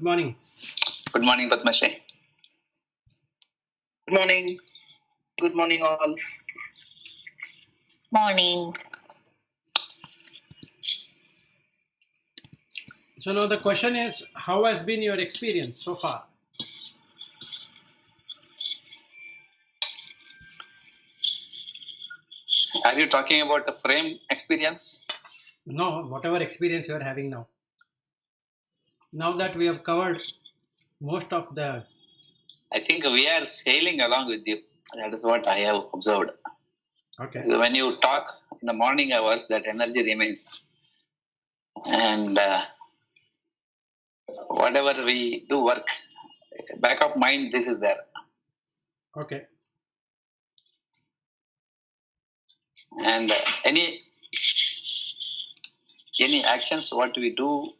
Good morning. Good morning, Padmashri. Good morning. Good morning, all. Morning. So now the question is, how has been your experience so far? Are you talking about the frame experience? No, whatever experience you are having now. Now that we have covered most of the... I think we are sailing along with you. That is what I have observed. Okay. When you talk in the morning hours, that energy remains. And whatever we do work, back of mind, this is there. Okay. And any actions, what we do,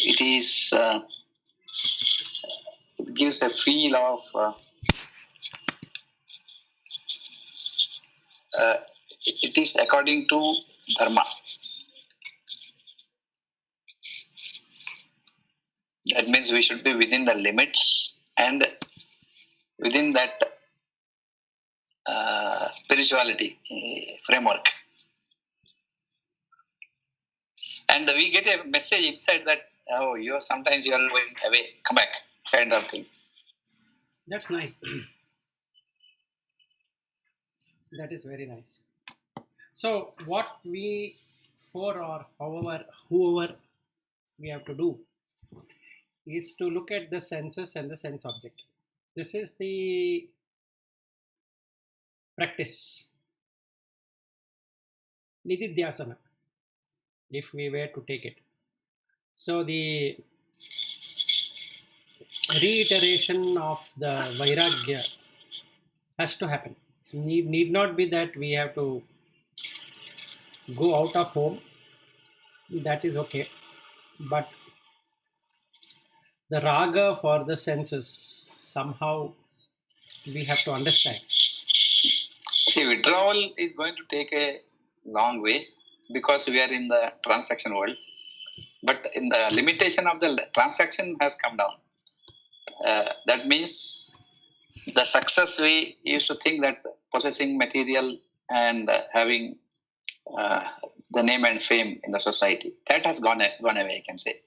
it is it gives a feel of it is according to dharma. That means we should be within the limits and within that spirituality framework. And we get a message inside that, oh, sometimes you are going away, come back, kind of thing. That's nice. That is very nice. So what we, whoever we have to do is to look at the senses and the sense object. This is the practice. Nidhidhyasana, if we were to take it. So the reiteration of the Vairagya has to happen. Need not be that we have to go out of home. That is okay. But the raga for the senses, somehow we have to understand. See, withdrawal is going to take a long way because we are in the transaction world. But in the limitation of the transaction has come down. That means the success, we used to think that possessing material and having the name and fame in the society, that has gone away, I can say.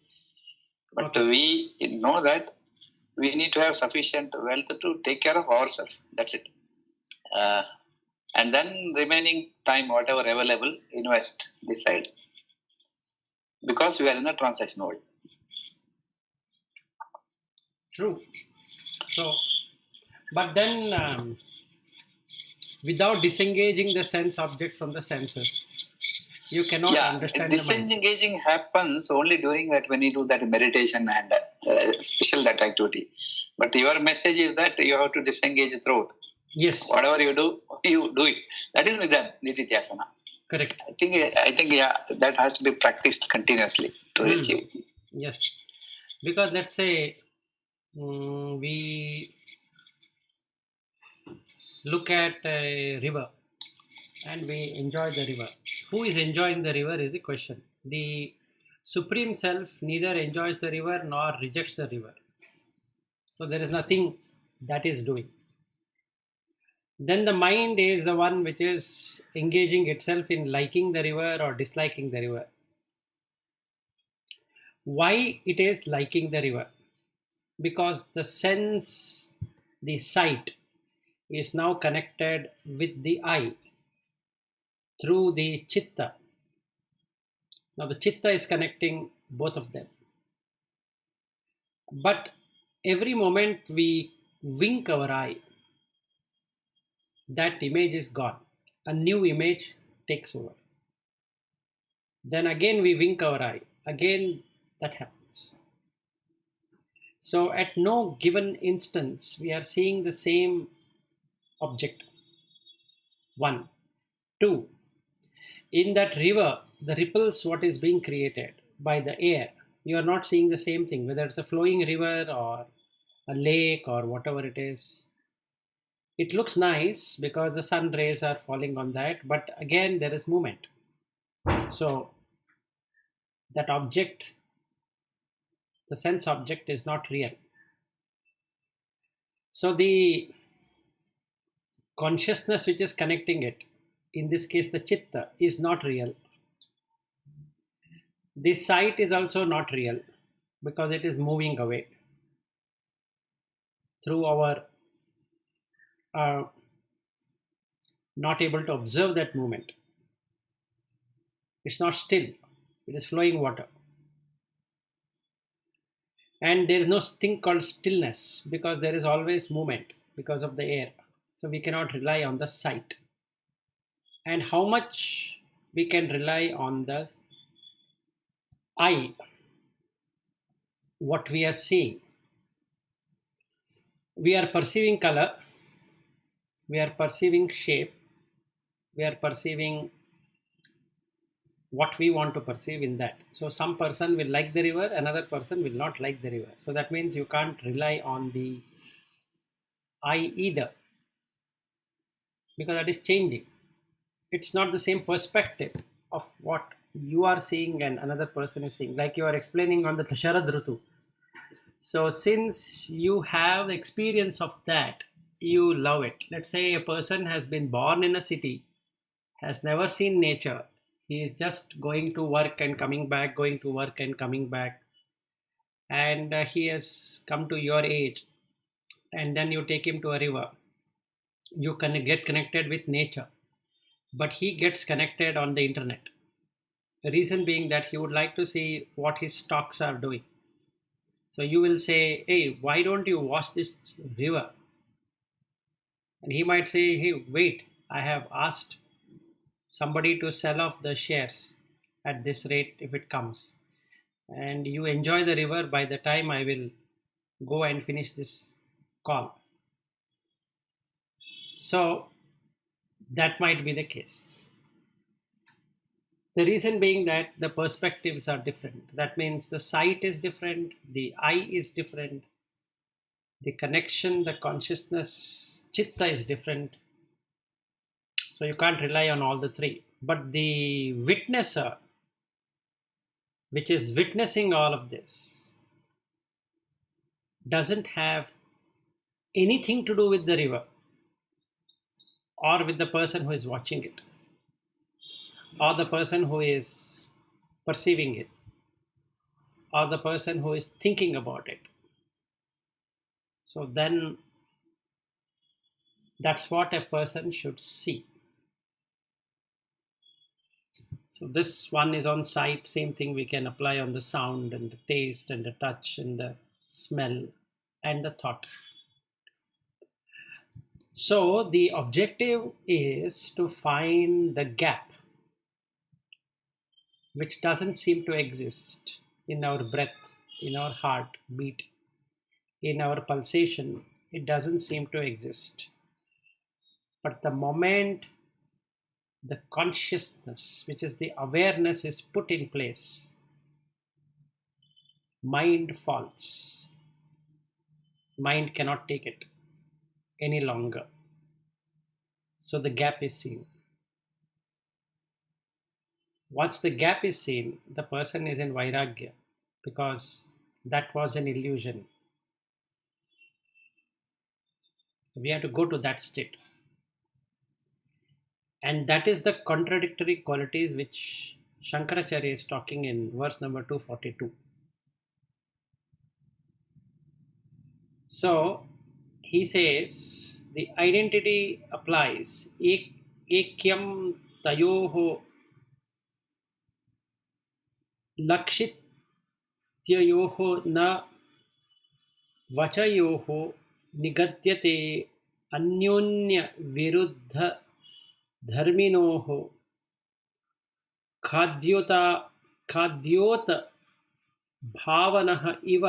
But we know that we need to have sufficient wealth to take care of ourselves. That's it. And then remaining time, whatever available, invest this side. Because we are in a transaction world. True. So, but then without disengaging the sense object from the senses, you cannot understand disengaging happens only during that when you do that meditation and special that activity. But your message is that you have to disengage throughout. Yes. Whatever you do it. That is Nidhidhyasana. Correct. I think that has to be practiced continuously to achieve. Yes. Because let's say we look at a river and we enjoy the river. Who is enjoying the river is the question. The Supreme Self neither enjoys the river nor rejects the river. So there is nothing that is doing. Then the mind is the one which is engaging itself in liking the river or disliking the river. Why it is liking the river? Because the sense, the sight, is now connected with the eye through the chitta. Now the chitta is connecting both of them. But every moment we wink our eye, that image is gone. A new image takes over. Then again we wink our eye. Again that happens. So at no given instance we are seeing the same object. 1. 2. In that river, the ripples what is being created by the air, you are not seeing the same thing, whether it's a flowing river or a lake or whatever it is. It looks nice because the sun rays are falling on that, but again there is movement. So that object, The sense object is not real. So the consciousness which is connecting it, in this case the chitta, is not real. The sight is also not real because it is moving away through our not able to observe that movement. It's not still, it is flowing water. And there is no thing called stillness because there is always movement because of the air. So we cannot rely on the sight. And how much we can rely on the eye, what we are seeing. We are perceiving color, we are perceiving shape, we are perceiving what we want to perceive in that. So some person will like the river, another person will not like the river. So that means you can't rely on the eye either because that is changing. It's not the same perspective of what you are seeing and another person is seeing. Like you are explaining on the Sharad Rutu. So since you have experience of that, you love it. Let's say a person has been born in a city, has never seen nature. He is just going to work and coming back, going to work and coming back. And he has come to your age. And then you take him to a river. You can get connected with nature. But he gets connected on the internet. The reason being that he would like to see what his stocks are doing. So you will say, hey, why don't you watch this river? And he might say, hey, wait, I have asked somebody to sell off the shares at this rate if it comes. And you enjoy the river by the time I will go and finish this call. So that might be the case. The reason being that the perspectives are different. That means the sight is different, the eye is different, the connection, the consciousness, chitta is different. So you can't rely on all the three. But the witnesser, which is witnessing all of this, doesn't have anything to do with the river or with the person who is watching it or the person who is perceiving it or the person who is thinking about it. So then that's what a person should see. So this one is on sight, same thing we can apply on the sound and the taste and the touch and the smell and the thought. So the objective is to find the gap which doesn't seem to exist in our breath, in our heartbeat, in our pulsation. It doesn't seem to exist. But the moment the consciousness, which is the awareness, is put in place, mind falls. Mind cannot take it any longer. So the gap is seen. Once the gap is seen, the person is in Vairagya because that was an illusion. We have to go to that state. And that is the contradictory qualities which Shankaracharya is talking in verse number 242. So he says the identity applies. Ekyam tayoho lakshityayoho na vachayoho nigadyate अन्योन्य विरुद्ध धर्मिणोः खाद्योत भावनः इव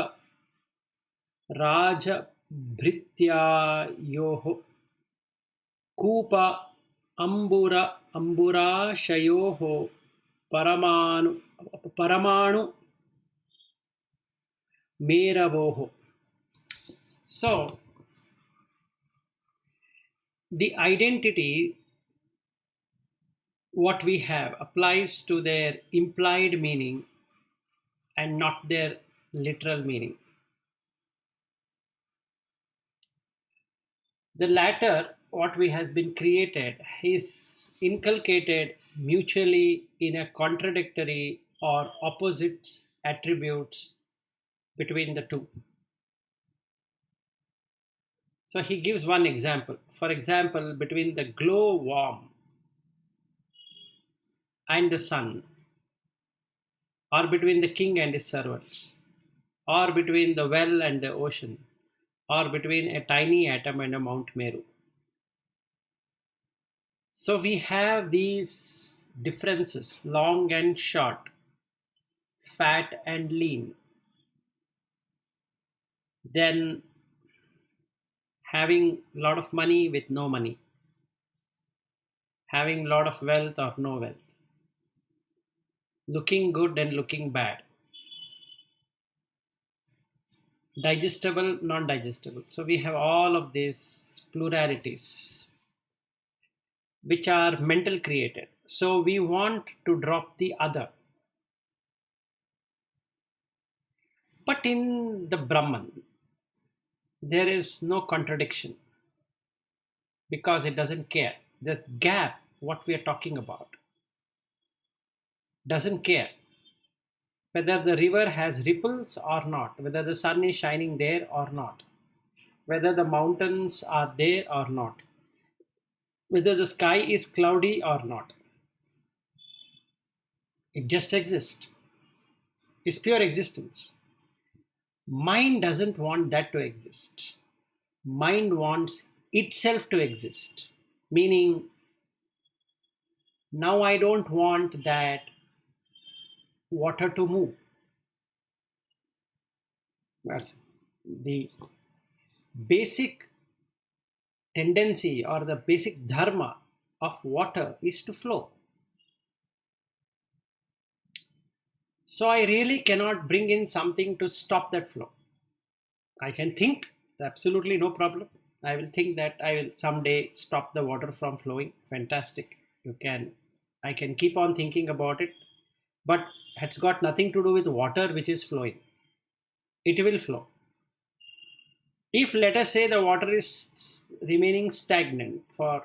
राजभृत्यायोः कूप अंबुराशयोः परमाणु मेरवोः. So the identity, what we have, applies to their implied meaning and not their literal meaning. The latter, what we have been created, is inculcated mutually in a contradictory or opposite attributes between the two. So he gives one example. For example, between the glowworm and the sun, or between the king and his servants, or between the well and the ocean, or between a tiny atom and a Mount Meru. So we have these differences, long and short, fat and lean. Then having a lot of money with no money, having a lot of wealth or no wealth, looking good and looking bad, digestible, non-digestible. So we have all of these pluralities which are mental created. So we want to drop the other. But in the Brahman, there is no contradiction because it doesn't care. The gap, what we are talking about, doesn't care whether the river has ripples or not, whether the sun is shining there or not, whether the mountains are there or not, whether the sky is cloudy or not. It just exists. It's pure existence. Mind doesn't want that to exist. Mind wants itself to exist. Meaning, now I don't want that water to move. That's the basic tendency or the basic dharma of water is to flow. So I really cannot bring in something to stop that flow. I can think, absolutely no problem. I will think that I will someday stop the water from flowing. Fantastic. I can keep on thinking about it, but it's got nothing to do with water which is flowing. It will flow. If, let us say, the water is remaining stagnant for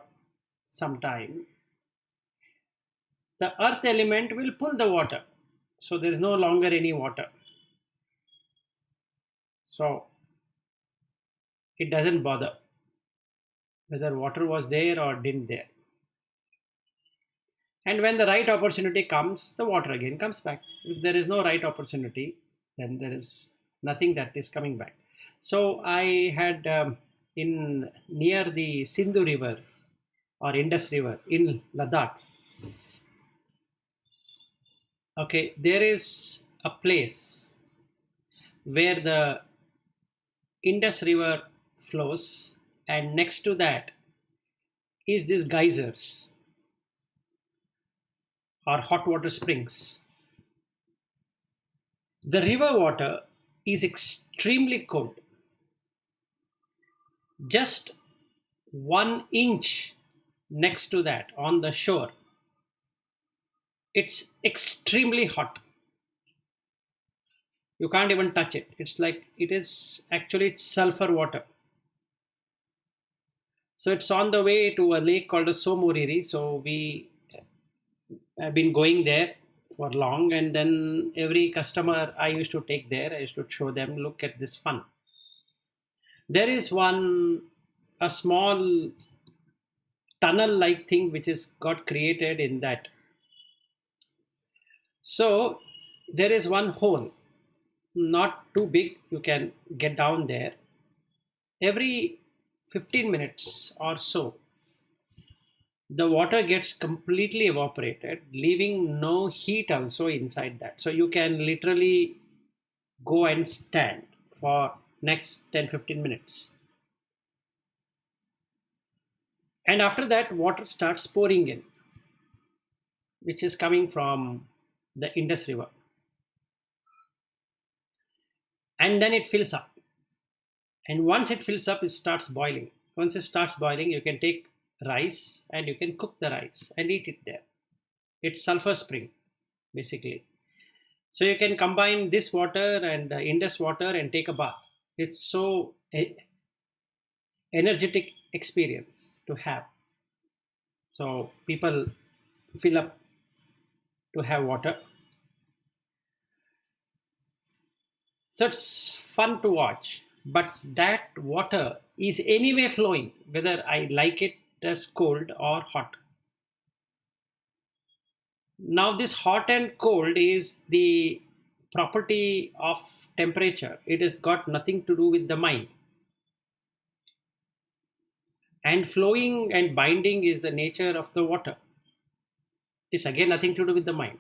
some time, the earth element will pull the water. So there is no longer any water. So it doesn't bother whether water was there or didn't there. And when the right opportunity comes, the water again comes back. If there is no right opportunity, then there is nothing that is coming back. So I had in near the Sindhu River or Indus River in Ladakh. Okay, there is a place where the Indus River flows, and next to that is these geysers or hot water springs. The river water is extremely cold. Just 1 inch next to that on the shore, it's extremely hot. You can't even touch it. It's like it's sulfur water. So it's on the way to a lake called a Somoriri. So we have been going there for long, and then every customer I used to take there, I used to show them, look at this fun. There is a small tunnel like thing which is got created in that. So there is one hole, not too big, you can get down there. Every 15 minutes or so, the water gets completely evaporated, leaving no heat also inside that. So you can literally go and stand for next 10-15 minutes. And after that, water starts pouring in, which is coming from the Indus River. And then it fills up. And once it fills up, it starts boiling. Once it starts boiling, you can take rice and you can cook the rice and eat it there. It's sulfur spring, basically. So you can combine this water and Indus water and take a bath. It's so energetic experience to have. So people fill up to have water. So it's fun to watch. But that water is anyway flowing, whether I like it as cold or hot. Now, this hot and cold is the property of temperature. It has got nothing to do with the mind. And flowing and binding is the nature of the water. It's again nothing to do with the mind.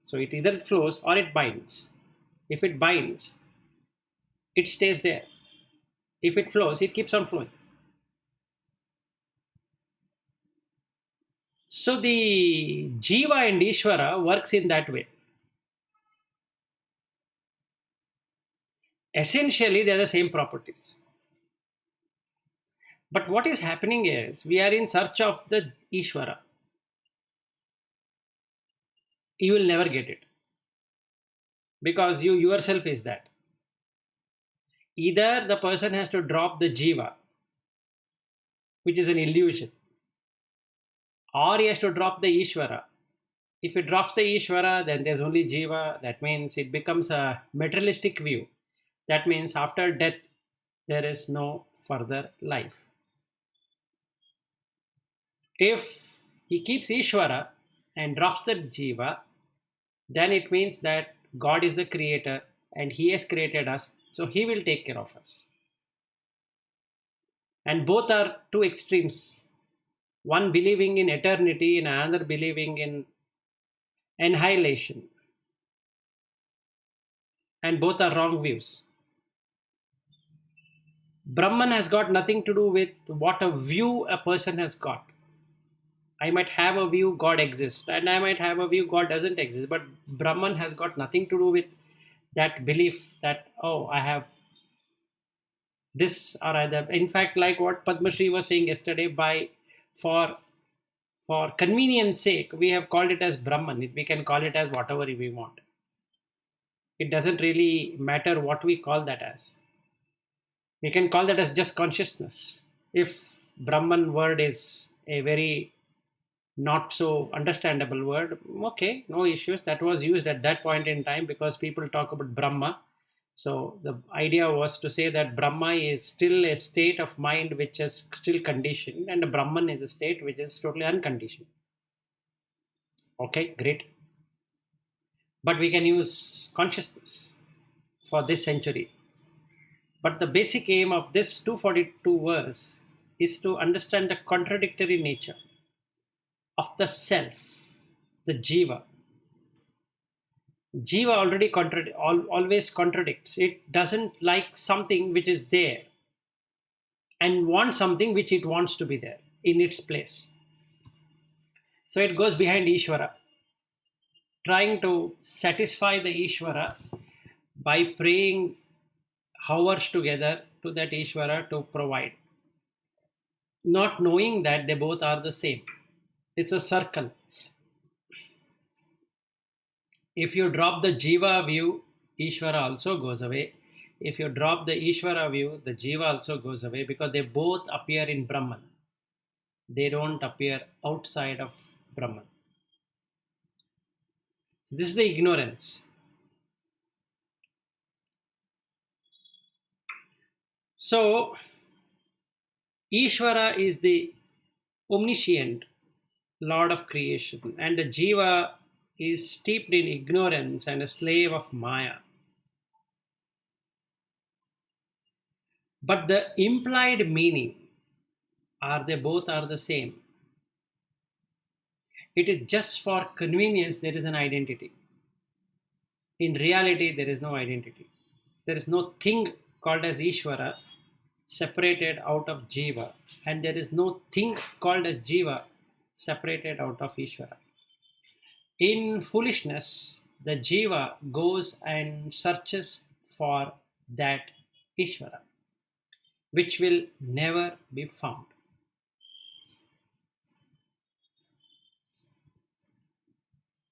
So it either flows or it binds. If it binds, it stays there. If it flows, it keeps on flowing. So the Jiva and Ishvara works in that way. Essentially, they are the same properties. But what is happening is we are in search of the Ishvara. You will never get it because you yourself is that. Either the person has to drop the Jiva, which is an illusion, or he has to drop the Ishvara. If he drops the Ishvara, then there's only Jiva. That means it becomes a materialistic view. That means after death, there is no further life. If he keeps Ishvara and drops the Jiva, then it means that God is the creator and he has created us, so he will take care of us. And both are two extremes. One believing in eternity and another believing in annihilation. And both are wrong views. Brahman has got nothing to do with what a view a person has got. I might have a view God exists, and I might have a view God doesn't exist, but Brahman has got nothing to do with that belief that, oh, I have this or other. In fact, like what Padma Shri was saying yesterday, for convenience sake, we have called it as Brahman. We can call it as whatever we want. It doesn't really matter what we call that as. We can call that as just consciousness. If Brahman word is a very not so understandable word, okay, no issues. That was used at that point in time because people talk about Brahma. So the idea was to say that Brahma is still a state of mind which is still conditioned, and Brahman is a state which is totally unconditioned. Okay, great. But we can use consciousness for this century. But the basic aim of this 242 verse is to understand the contradictory nature of the self, the Jiva. Jiva always contradicts. It doesn't like something which is there and wants something which it wants to be there in its place. So it goes behind Ishvara, trying to satisfy the Ishvara by praying hours together to that Ishvara to provide, not knowing that they both are the same. It's a circle. If you drop the Jiva view, Ishvara also goes away. If you drop the Ishvara view, the Jiva also goes away because they both appear in Brahman. They don't appear outside of Brahman. So this is the ignorance. So, Ishvara is the omniscient Lord of creation, and the Jiva is steeped in ignorance and a slave of Maya. But the implied meaning they both are the same. It is just for convenience there is an identity. In reality, there is no identity. There is no thing called as Ishvara separated out of Jiva, and there is no thing called as Jiva separated out of Ishvara. In foolishness, the Jiva goes and searches for that Ishvara, which will never be found.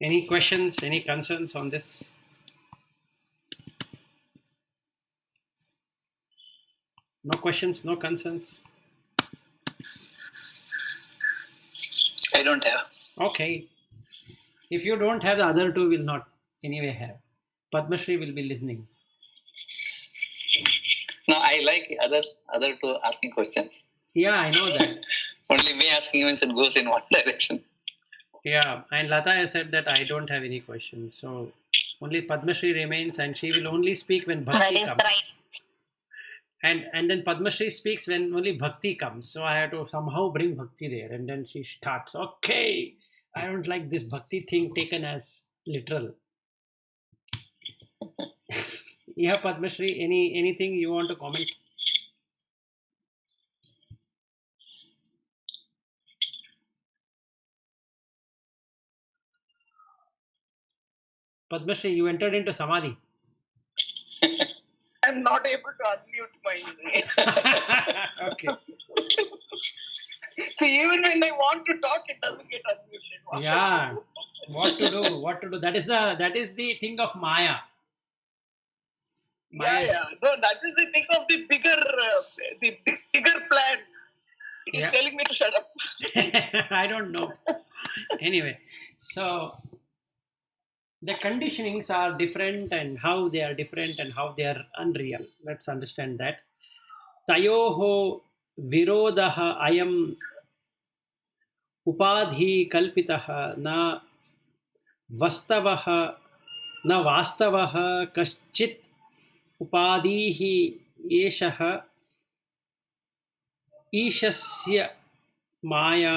Any questions, any concerns on this? No questions, no concerns? I don't have. Okay. If you don't have, the other two will not anyway have. Padma Shri will be listening. No, I like other two asking questions. Yeah, I know that. Only me asking means it goes in one direction. Yeah, and Lata has said that I don't have any questions. So only Padma Shri remains, and she will only speak when Bhakti comes. And then Padma Shri speaks when only Bhakti comes. So I have to somehow bring Bhakti there. And then she starts, okay, I don't like this Bhakti thing taken as literal. Yeah, Padma Shri, anything you want to comment? Padma Shri, you entered into Samadhi. I'm not able to unmute my. Okay. See, even when I want to talk, it doesn't get unmuted. What Yeah. What to do? What to do? That is the thing of Maya. Yeah. No, that is the thing of the bigger plan. It is telling me to shut up. I don't know. Anyway, so the conditionings are different, and how they are different and how they are unreal. Let's understand that. Tayoho virodaha ayam upadhi kalpitaha na vastavaha na vastavaha kaschit upadhihi yeshaha ईशस्य माया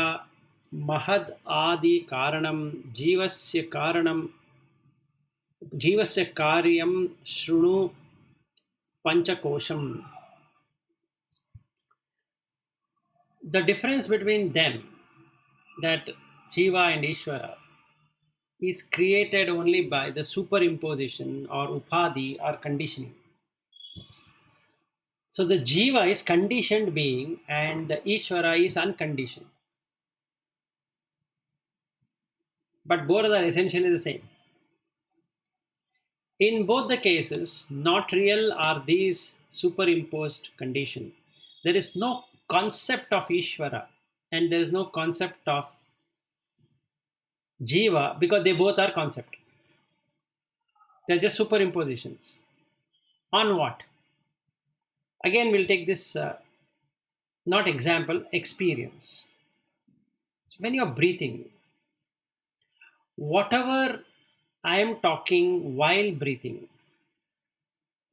महद आदि कारणम जीवस्य कार्यम शृणु पंचकोशम. The difference between them, that Jiva and Ishvara, is created only by the superimposition or upadhi or conditioning. So the Jiva is conditioned being and the Ishvara is unconditioned. But both are essentially the same. In both the cases, not real are these superimposed conditions. There is no concept of Ishvara and there is no concept of Jiva because they both are concept. They are just superimpositions. On what? Again, we'll take this, not example, experience. So when you're breathing, whatever I am talking while breathing,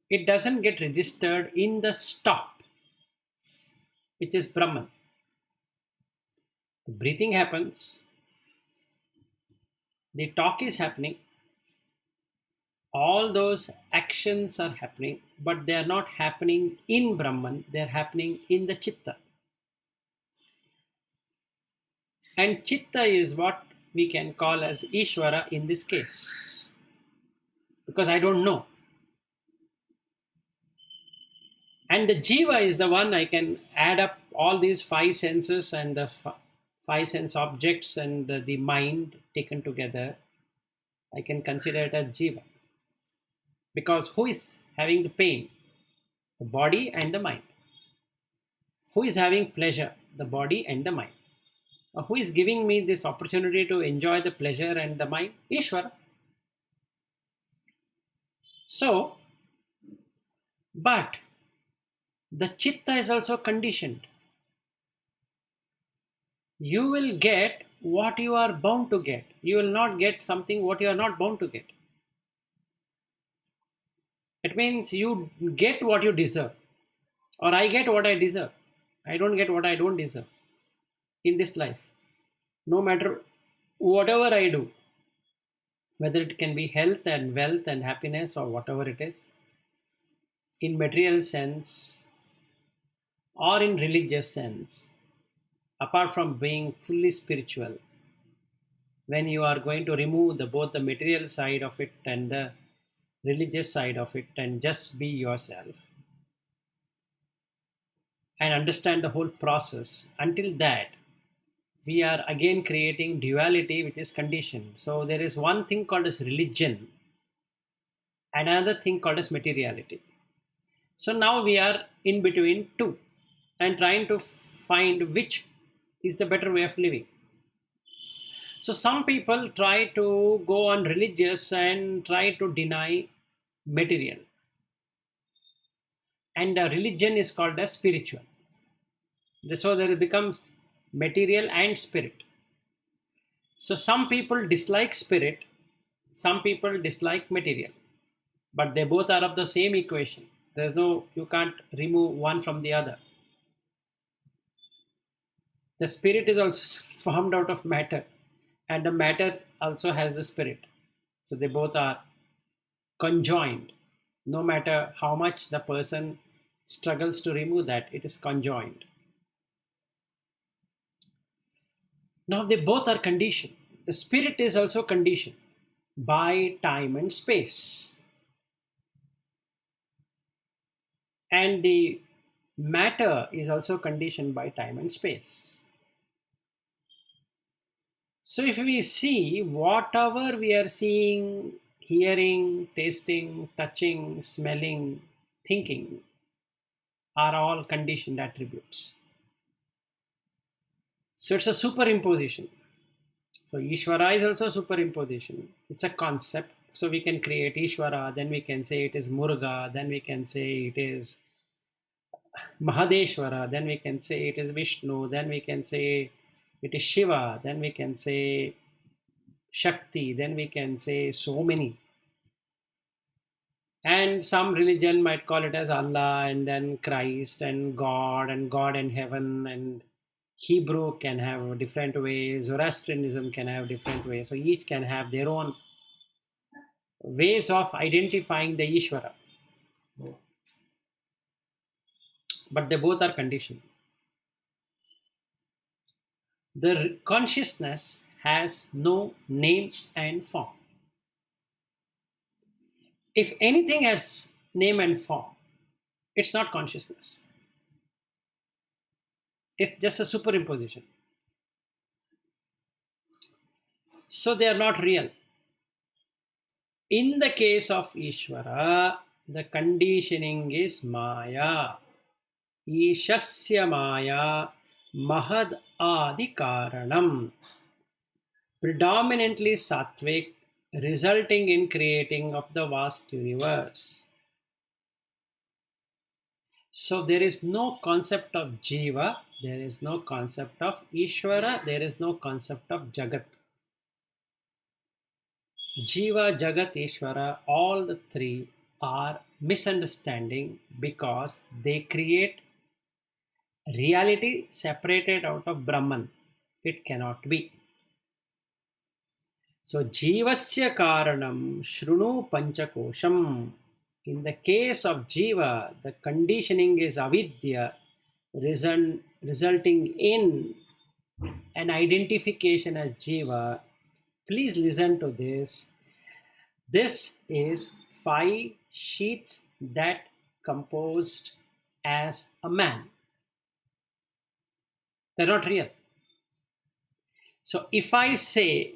it doesn't get registered in the stop, which is Brahman. The breathing happens, the talk is happening, all those actions are happening, but they are not happening in Brahman, they are happening in the Chitta. And Chitta is what we can call as Ishvara in this case, because I don't know. And the Jiva is the one I can add up all these five senses and the five sense objects and the mind taken together. I can consider it as Jiva. Because who is having the pain? The body and the mind. Who is having pleasure? The body and the mind. Who is giving me this opportunity to enjoy the pleasure and the mind? Ishvara. So, but the Chitta is also conditioned. You will get what you are bound to get. You will not get something what you are not bound to get. It means you get what you deserve, or I get what I deserve. I don't get what I don't deserve in this life. No matter whatever I do, whether it can be health and wealth and happiness or whatever it is, in material sense or in religious sense, apart from being fully spiritual, when you are going to remove both the material side of it and the religious side of it and just be yourself and understand the whole process, until that we are again creating duality which is conditioned. So there is one thing called as religion and another thing called as materiality. So now we are in between two and trying to find which is the better way of living. So some people try to go on religious and try to deny material. And the religion is called as spiritual. So there becomes material and spirit. So some people dislike spirit, some people dislike material, but they both are of the same equation. There's no, you can't remove one from the other. The spirit is also formed out of matter, and the matter also has the spirit. So they both are conjoined. No matter how much the person struggles to remove that, it is conjoined. Now they both are conditioned. The spirit is also conditioned by time and space. And the matter is also conditioned by time and space. So if we see whatever we are seeing, hearing, tasting, touching, smelling, thinking are all conditioned attributes. So it's a superimposition. So Ishvara is also superimposition. It's a concept. So we can create Ishvara, then we can say it is Muruga, then we can say it is Mahadeshwara, then we can say it is Vishnu, then we can say it is Shiva, then we can say Shakti, then we can say so many. And some religion might call it as Allah, and then Christ and God in heaven, and Hebrew can have different ways, Zoroastrianism can have different ways. So each can have their own ways of identifying the Ishvara. But they both are conditioned. The consciousness has no name and form. If anything has name and form, it's not consciousness. It's just a superimposition. So they are not real. In the case of Ishvara, the conditioning is Maya. Ishasya Maya Mahad Adi Karanam. Predominantly sattvic, resulting in creating of the vast universe. So there is no concept of Jiva, there is no concept of Ishvara, there is no concept of Jagat. Jiva, Jagat, Ishvara, all the three are misunderstanding because they create reality separated out of Brahman. It cannot be. So Jivasya Karanam Shrunu Panchakosham. In the case of Jiva, the conditioning is avidya, resulting in an identification as Jiva. Please listen to this. This is 5 sheets that composed as a man. They're not real. So if I say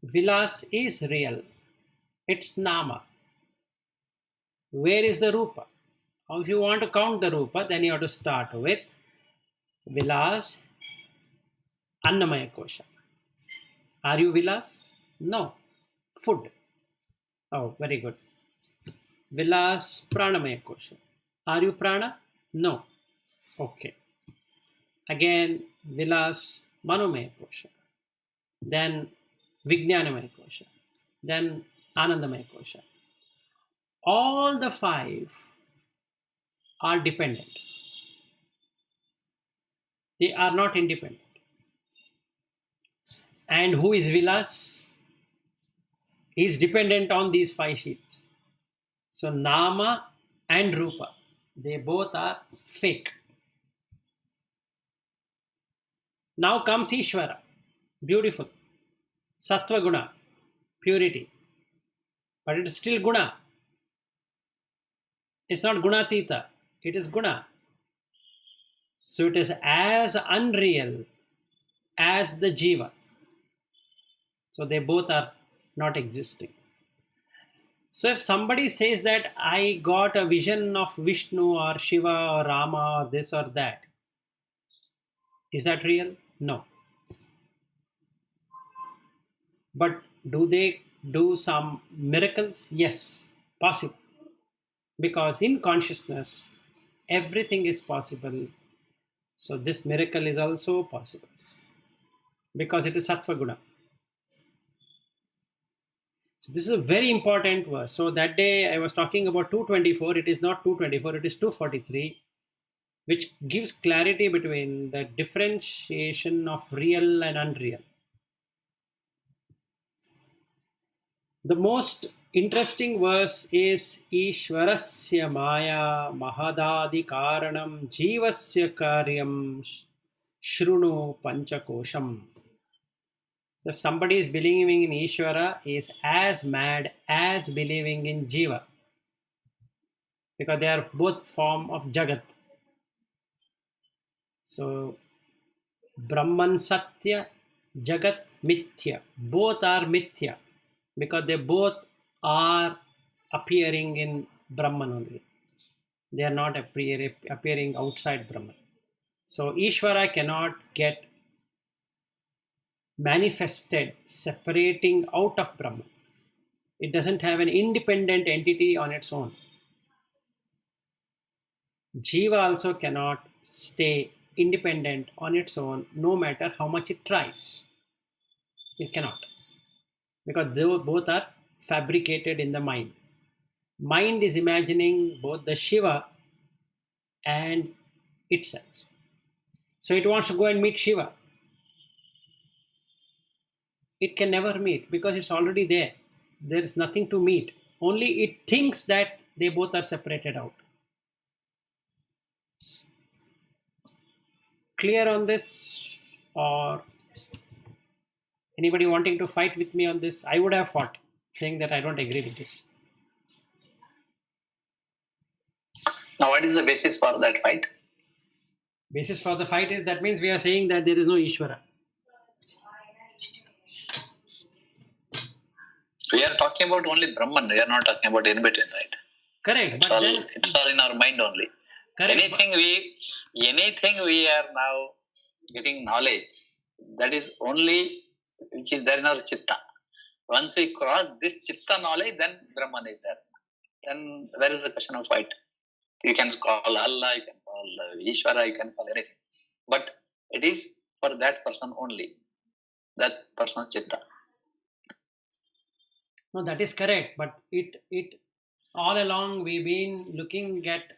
Vilas is real, it's Nama. Where is the Rupa? If you want to count the Rupa, then you have to start with Vilas, Annamaya Kosha. Are you Vilas? No. Food. Oh, very good. Vilas, Pranamaya Kosha. Are you Prana? No. Okay. Again, Vilas, Manomaya Kosha. Then Vijnanamaya Kosha. Then Anandamaya Kosha. All the 5 are dependent. They are not independent. And who is Vilas? He is dependent on these 5 sheets. So Nama and Rupa, they both are fake. Now comes Ishvara. Beautiful. Sattva Guna, purity. But it is still Guna. It's not Gunatita, it is Guna. So it is as unreal as the Jiva. So they both are not existing. So if somebody says that I got a vision of Vishnu or Shiva or Rama or this or that, is that real? No. But do they do some miracles? Yes, possible. Because in consciousness, everything is possible. So this miracle is also possible. Because it is Sattva Guna. So this is a very important verse. So that day I was talking about 224. It is not 224, it is 243, which gives clarity between the differentiation of real and unreal. The most interesting verse is Ishwarasya Maya Mahadadi Karanam Jivasya Karyam Shrunu Panchakosham. So if somebody is believing in Ishvara, he is as mad as believing in Jiva. Because they are both form of Jagat. So Brahman Satya, Jagat Mithya. Both are Mithya. Because they both are appearing in Brahman only. They are not appearing outside Brahman. So Ishvara cannot get manifested separating out of Brahman. It doesn't have an independent entity on its own. Jiva also cannot stay independent on its own no matter how much it tries. It cannot. Because they both are fabricated in the mind. Mind is imagining both the Shiva and itself. So it wants to go and meet Shiva. It can never meet because it's already there. There is nothing to meet. Only it thinks that they both are separated out. Clear on this? Or anybody wanting to fight with me on this? I would have fought, saying that I don't agree with this. Now, what is the basis for that fight? Basis for the fight is that means we are saying that there is no Ishvara. We are talking about only Brahman. We are not talking about in between, right? Correct. It's, but all, then, it's all in our mind only. correct. Anything we are now getting knowledge, that is only which is there in our chitta. Once we cross this chitta knowledge, then Brahman is there. Then where is the question of fight? You can call Allah, you can call Ishvara, you can call anything. But it is for that person only. That person's chitta. No, that is correct. But it all along we've been looking at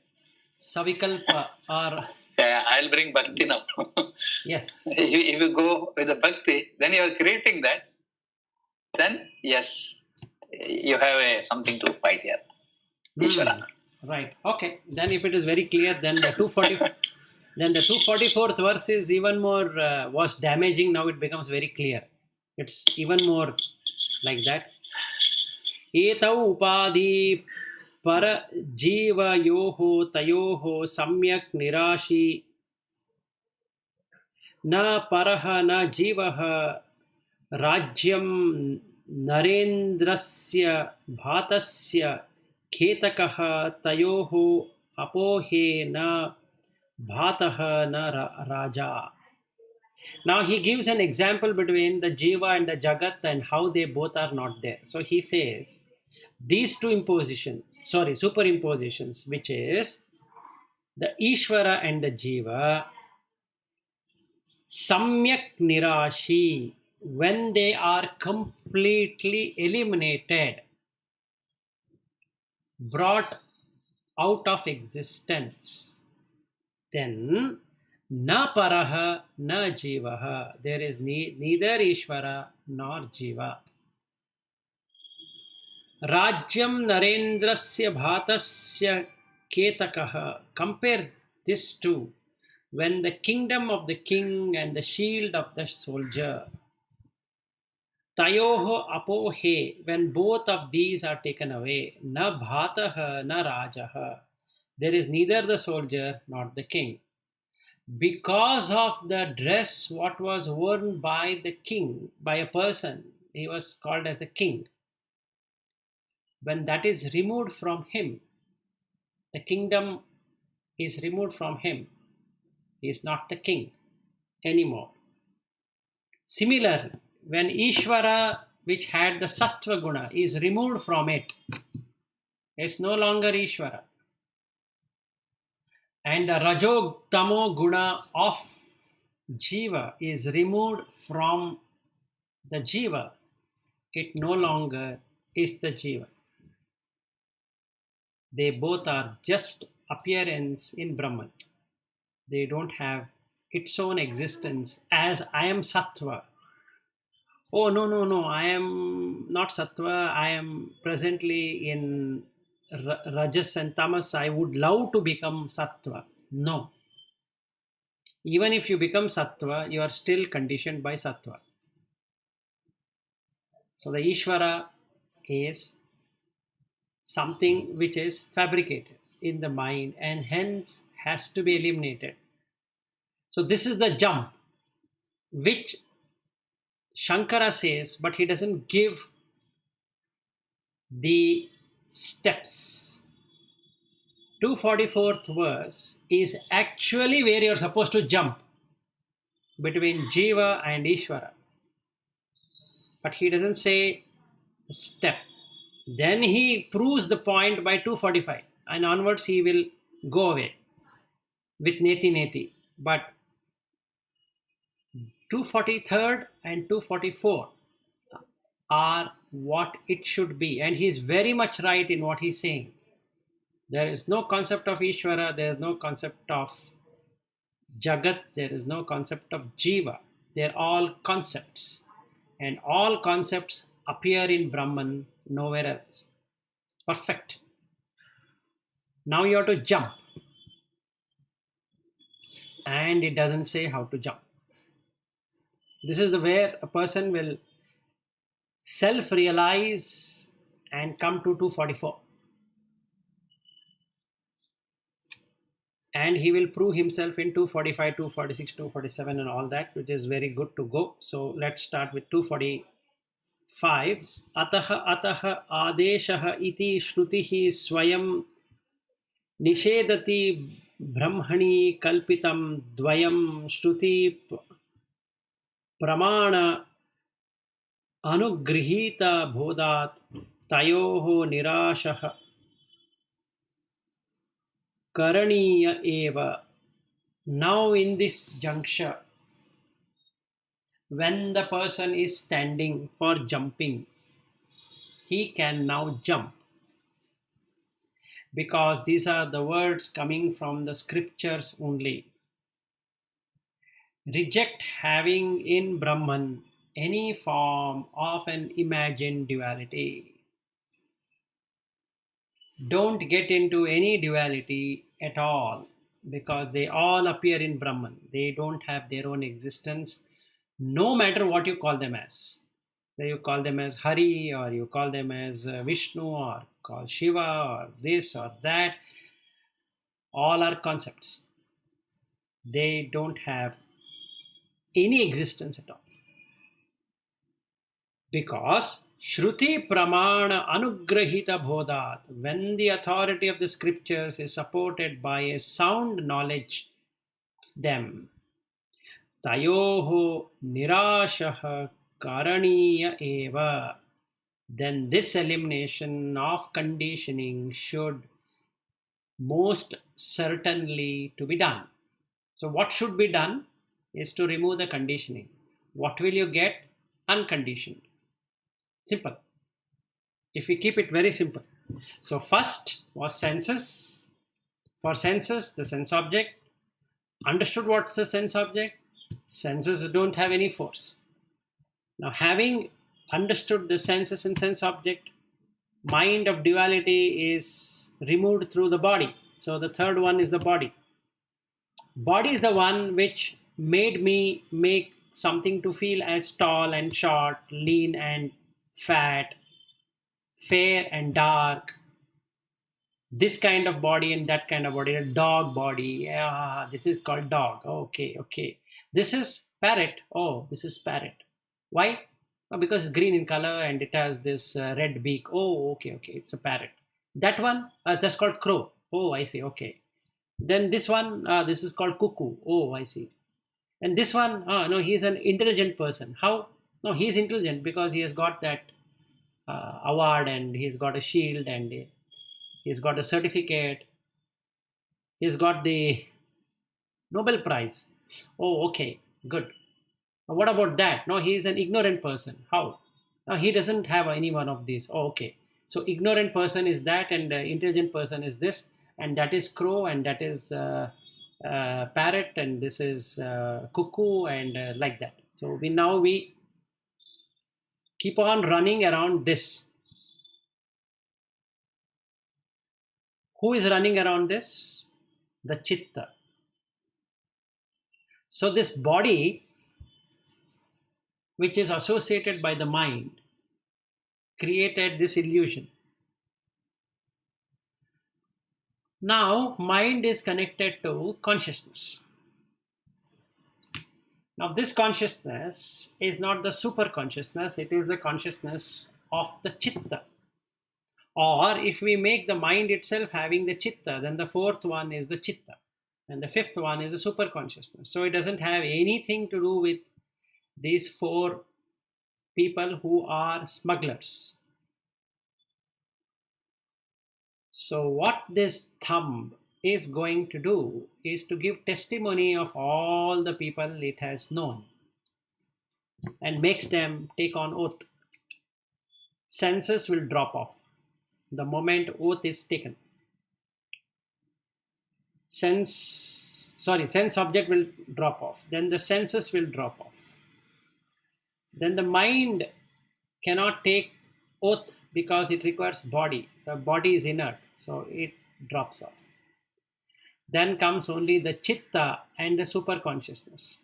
Savikalpa or I'll bring bhakti now. yes. If you go with the bhakti, then you are creating that. Then yes, you have something to fight here. Ishvara. Right. Okay. Then if it is very clear, then the 244th verse is even more was damaging. Now it becomes very clear. It's even more like that. Etau upadi para jiva yoho tayoho samyak nirashi na paraha na jivaha rajyam narendrasya bhatasya Khetakaha tayoho apohe na bhataha na raja. Now he gives an example between the Jiva and the Jagat and how they both are not there. So he says these two superimpositions, which is the Ishvara and the Jiva, samyak nirashi, when they are completely eliminated, brought out of existence, then na paraha na jivaha, there is neither Ishvara nor Jiva. Rajyam narendrasya bhatasya ketakaha, compare this to when the kingdom of the king and the shield of the soldier, tayoho apohe, when both of these are taken away, na bhataha na rajaha, there is neither the soldier nor the king. Because of the dress what was worn by the king, by a person, he was called as a king. when that is removed from him, the kingdom is removed from him. He is not the king anymore. Similarly, when Ishvara, which had the Sattva guna, is removed from it, it's no longer Ishvara. And the Rajogtamo guna of Jiva is removed from the Jiva, it no longer is the Jiva. They both are just appearance in Brahman. They don't have its own existence as I am Sattva. Oh, no, I am not Sattva. I am presently in Rajas and Tamas. I would love to become Sattva. No. Even if you become Sattva, you are still conditioned by Sattva. So the Ishvara is something which is fabricated in the mind and hence has to be eliminated. So this is the jump which Shankara says, but he doesn't give the steps. 244th verse is actually where you're supposed to jump between Jiva and Ishvara. But he doesn't say a step. Then he proves the point by 245 and onwards he will go away with Neti Neti. But 243rd and 244 are what it should be. And he is very much right in what he's saying. There is no concept of Ishvara, there is no concept of Jagat, there is no concept of Jiva. They're all concepts. And all concepts appear in Brahman, nowhere else. Perfect. Now you have to jump. And it doesn't say how to jump. This is where a person will self-realize and come to 244. And he will prove himself in 245, 246, 247 and all that, which is very good to go. So let's start with 245. Ataha adeshaha iti shrutihi swayam nishedati brahmani kalpitam dvayam shruti pramana anugrihita bodhat tayoho nirashaha karaniya eva. Now in this juncture, when the person is standing for jumping, he can now jump. Because these are the words coming from the scriptures only. Reject having in Brahman any form of an imagined duality. Don't get into any duality at all, because they all appear in Brahman. They don't have their own existence, no matter what you call them as. Whether you call them as Hari, or you call them as Vishnu, or call Shiva, or this or that, all are concepts. They don't have any existence at all. Because Shruti Pramana Anugrahita Bodhat, when the authority of the scriptures is supported by a sound knowledge of them, Tayoho Nirashaha Karaniya Eva, then this elimination of conditioning should most certainly to be done. So what should be done is to remove the conditioning. What will you get? Unconditioned. Simple. If we keep it very simple. So first was senses. For senses, the sense object. Understood what's the sense object? Senses don't have any force. Now having understood the senses and sense object, mind of duality is removed through the body. So the third one is the body. Body is the one which made me make something to feel as tall and short, lean and fat, fair and dark, this kind of body and that kind of body, a dog body. This is called dog. Okay. This is parrot. Oh, this is parrot. Why? Because it's green in color and it has this red beak. Oh, okay, it's a parrot. That one, that's called crow. Oh, I see. Okay. Then this one, this is called cuckoo. Oh, I see. And this one, no, he's an intelligent person. How? No, he's intelligent because he has got that award and he's got a shield and he's got a certificate. He's got the Nobel Prize. Oh, okay, good. What about that? No, he is an ignorant person. How? No, he doesn't have any one of these. Oh, okay. So ignorant person is that, and intelligent person is this, and that is crow, and that is parrot, and this is cuckoo, and like that. So we keep on running around this. Who is running around this? The chitta. So this body, which is associated by the mind, created this illusion. Now, mind is connected to consciousness. Now, this consciousness is not the super consciousness, it is the consciousness of the chitta. Or if we make the mind itself having the chitta, then the fourth one is the chitta. And the fifth one is the super consciousness. So it doesn't have anything to do with these four people who are smugglers. So what this thumb is going to do is to give testimony of all the people it has known and makes them take on oath. Senses will drop off the moment oath is taken. Sense object will drop off. Then the senses will drop off. Then the mind cannot take oath because it requires body. So body is inert, so it drops off. Then comes only the chitta and the super consciousness.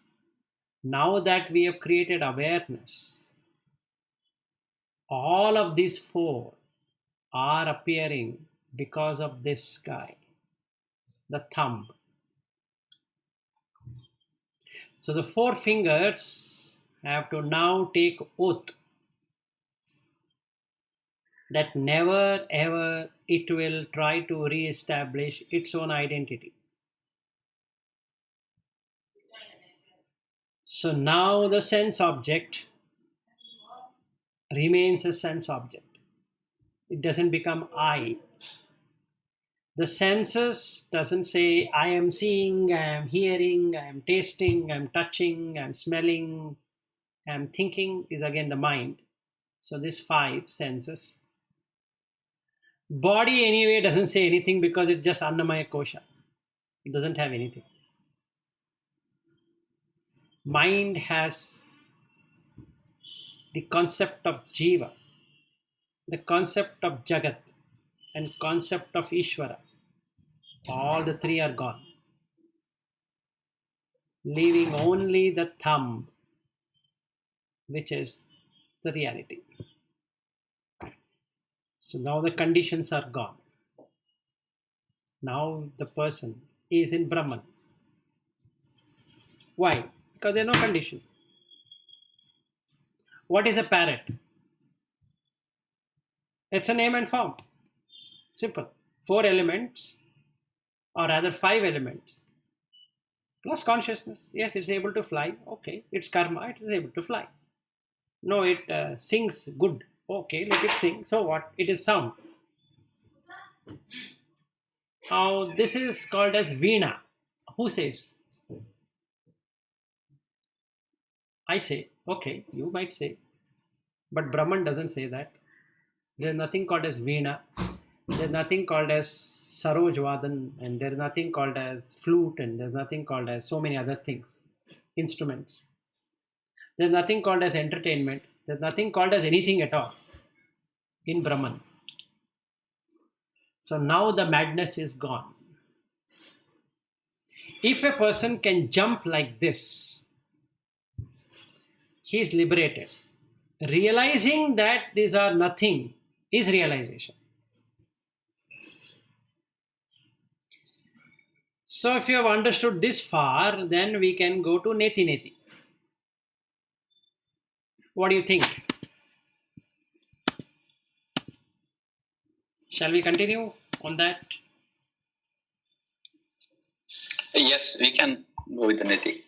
Now that we have created awareness, all of these four are appearing because of this guy, the thumb. So the four fingers have to now take oath that never ever it will try to re-establish its own identity. So now the sense object remains a sense object. It doesn't become I. The senses doesn't say I am seeing, I am hearing, I am tasting, I am touching, I am smelling, I am thinking is again the mind. So these five senses. Body anyway doesn't say anything because it's just Annamaya Kosha. It doesn't have anything. Mind has the concept of Jiva, the concept of Jagat, and concept of Ishvara. All the three are gone, leaving only the thumb, which is the reality. So now the conditions are gone. Now the person is in Brahman. Why? Because there is no condition. What is a parrot? It's a name and form. Simple. 4 elements, or rather 5 elements, plus consciousness. Yes, it's able to fly. Okay, it's karma. It is able to fly. No, it sings good. Okay, let it sing. So what? It is sound. Now, this is called as Veena. Who says? I say. Okay, you might say. But Brahman doesn't say that. There is nothing called as Veena. There is nothing called as Saroj Vadan. And there is nothing called as flute. And there is nothing called as so many other things. Instruments. There is nothing called as entertainment. There is nothing called as anything at all in Brahman. So now the madness is gone. If a person can jump like this, he is liberated. Realizing that these are nothing is realization. So if you have understood this far, then we can go to Neti Neti. What do you think? Shall we continue on that? Yes, we can go with the Niti.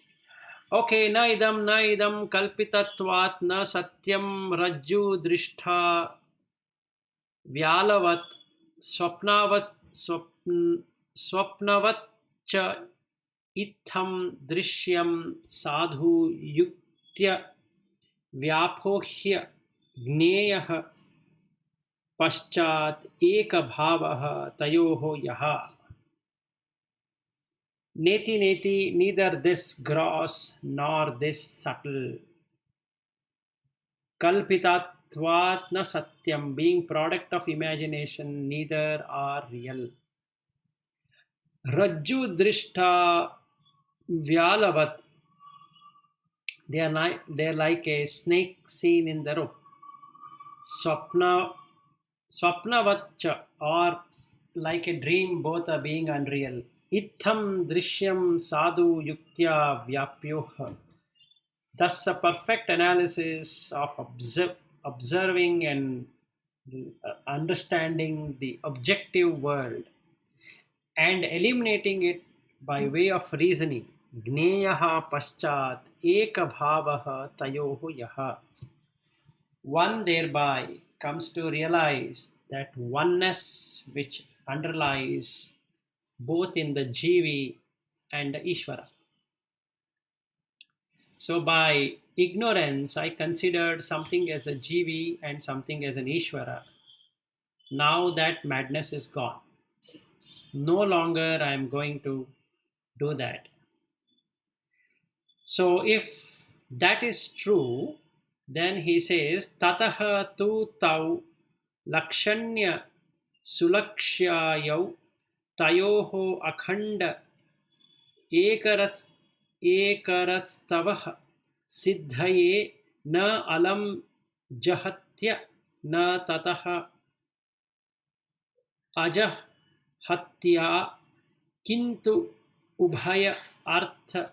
Okay, na idam kalpitatvat na satyam rajju drishta vyalavat swapnavat cha itham drishyam sadhu yuktya व्यापोह्य ज्ञेयः पश्चात् एकभावः तयोः यः. Neti neti, neither this gross nor this subtle. Kalpitatvat na satyam, being product of imagination, neither are real. Rajju drishta vyalavat, they are like a snake seen in the rope. Swapnavaccha, or like a dream, both are being unreal. Itham drishyam sadhu yuktya vyapyoha. Thus, a perfect analysis of observing and understanding the objective world and eliminating it by way of reasoning. Gneyaha paschat ekabhavaha tayoho yaha. One thereby comes to realize that oneness which underlies both in the Jivi and the Ishvara. So by ignorance, I considered something as a Jivi and something as an Ishvara. Now that madness is gone. No longer I am going to do that. So if that is true, then he says, Tataha tu tau lakshanya sulakshyayau tayoho akhanda ekaratstavah siddhaye na alam jahatya na tataha ajahatya kintu ubhaya artha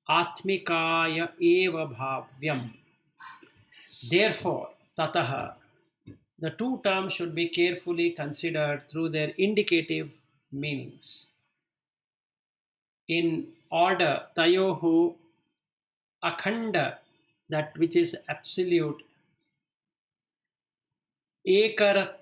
atmikaya eva bhavyam. Therefore, tataha, the two terms should be carefully considered through their indicative meanings. In order, tayoho, akhanda, that which is absolute, ekarat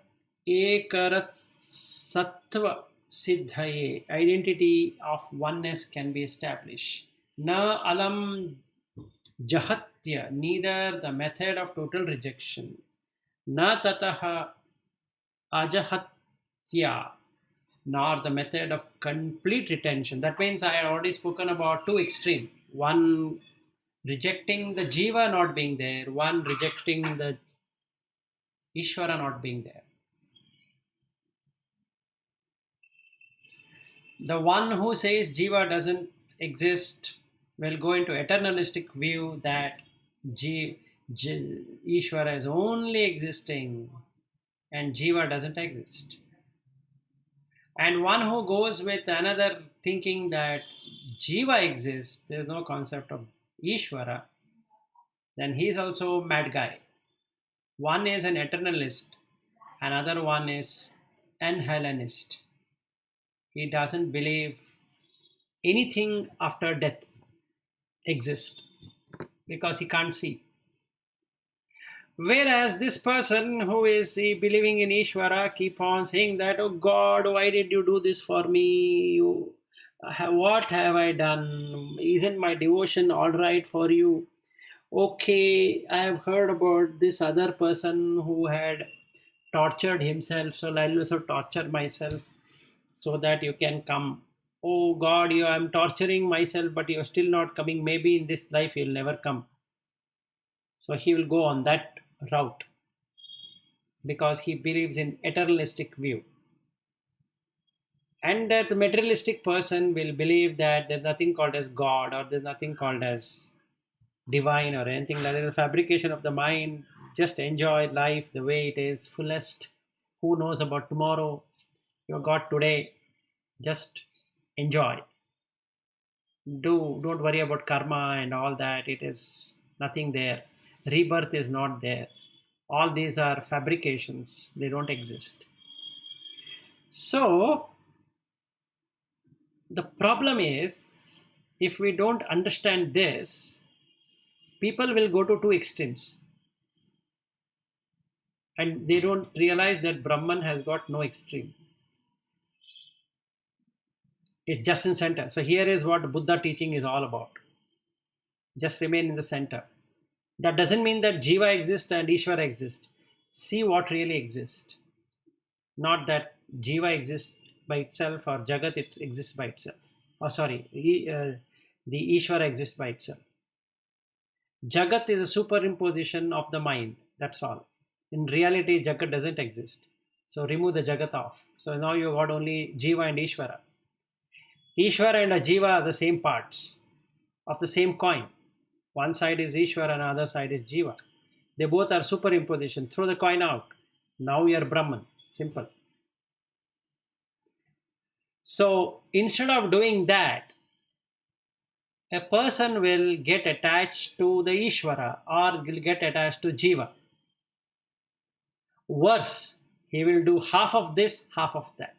sattva siddhaye, identity of oneness can be established. Na alam jahatya, neither the method of total rejection, na tataha ajahatya, nor the method of complete retention. That means I had already spoken about two extremes. One rejecting the Jiva not being there, one rejecting the Ishvara not being there. The one who says Jiva doesn't exist will go into eternalistic view that Ishvara is only existing and Jiva doesn't exist. And one who goes with another thinking that Jiva exists, there is no concept of Ishvara, then he is also a mad guy. One is an eternalist, another one is an Hellenist. He doesn't believe anything after death exists because he can't see. Whereas this person who is believing in Ishvara keep on saying that, oh God, why did you do this for me? What have I done? Isn't my devotion all right for you? Okay, I have heard about this other person who had tortured himself, so I'll also torture myself so that you can come. Oh God, I'm torturing myself, but you're still not coming. Maybe in this life you'll never come. So he will go on that route because he believes in eternalistic view. And that the materialistic person will believe that there's nothing called as God or there's nothing called as divine or anything like that. It's a fabrication of the mind. Just enjoy life the way it is, fullest. Who knows about tomorrow? You got today. Just enjoy. Don't worry about karma and all that. It is nothing there. Rebirth is not there. All these are fabrications. They don't exist. So the problem is, if we don't understand this, people will go to two extremes. And they don't realize that Brahman has got no extreme. It's just in center. So here is what Buddha teaching is all about. Just remain in the center. That doesn't mean that Jiva exists and Ishvara exists. See what really exists. Not that Jiva exists by itself or Jagat it exists by itself. Oh, sorry, the Ishvara exists by itself. Jagat is a superimposition of the mind. That's all. In reality, Jagat doesn't exist. So remove the Jagat off. So now you got only Jiva and Ishvara. Ishvara and a Jiva are the same parts of the same coin. One side is Ishvara and the other side is Jiva. They both are superimposition. Throw the coin out. Now you are Brahman. Simple. So instead of doing that, a person will get attached to the Ishvara or will get attached to Jiva. Worse, he will do half of this, half of that.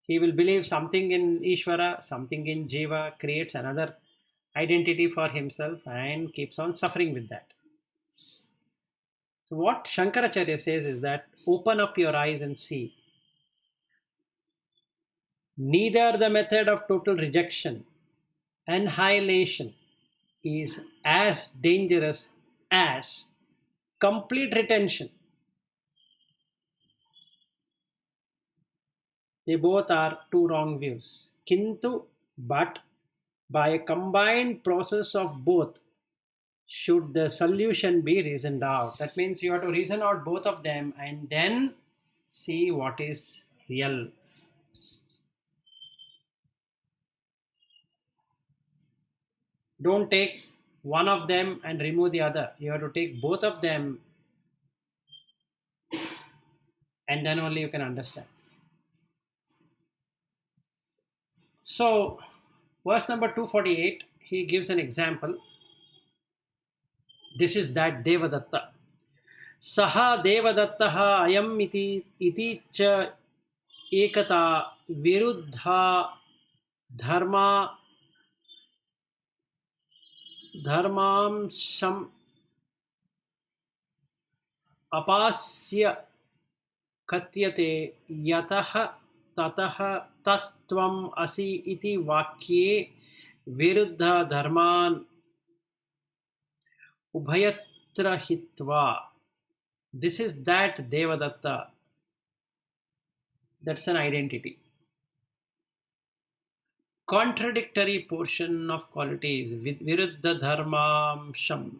He will believe something in Ishvara, something in Jiva, creates another identity for himself and keeps on suffering with that. So what Shankaracharya says is that open up your eyes and see. Neither the method of total rejection, annihilation is as dangerous as complete retention. They both are two wrong views. Kintu, but by a combined process of both, should the solution be reasoned out. That means you have to reason out both of them and then see what is real. Don't take one of them and remove the other. You have to take both of them and then only you can understand. So, verse number 248, he gives an example. This is that Devadatta. Saha Devadattaha ayam iti cha ekata viruddha dharmamsham apasya katyate yataha tataha tattvam asi iti vakye viruddha dharman ubhayatra hitva. This is that Devadatta. That's an identity. Contradictory portion of qualities with viruddha dharmamsham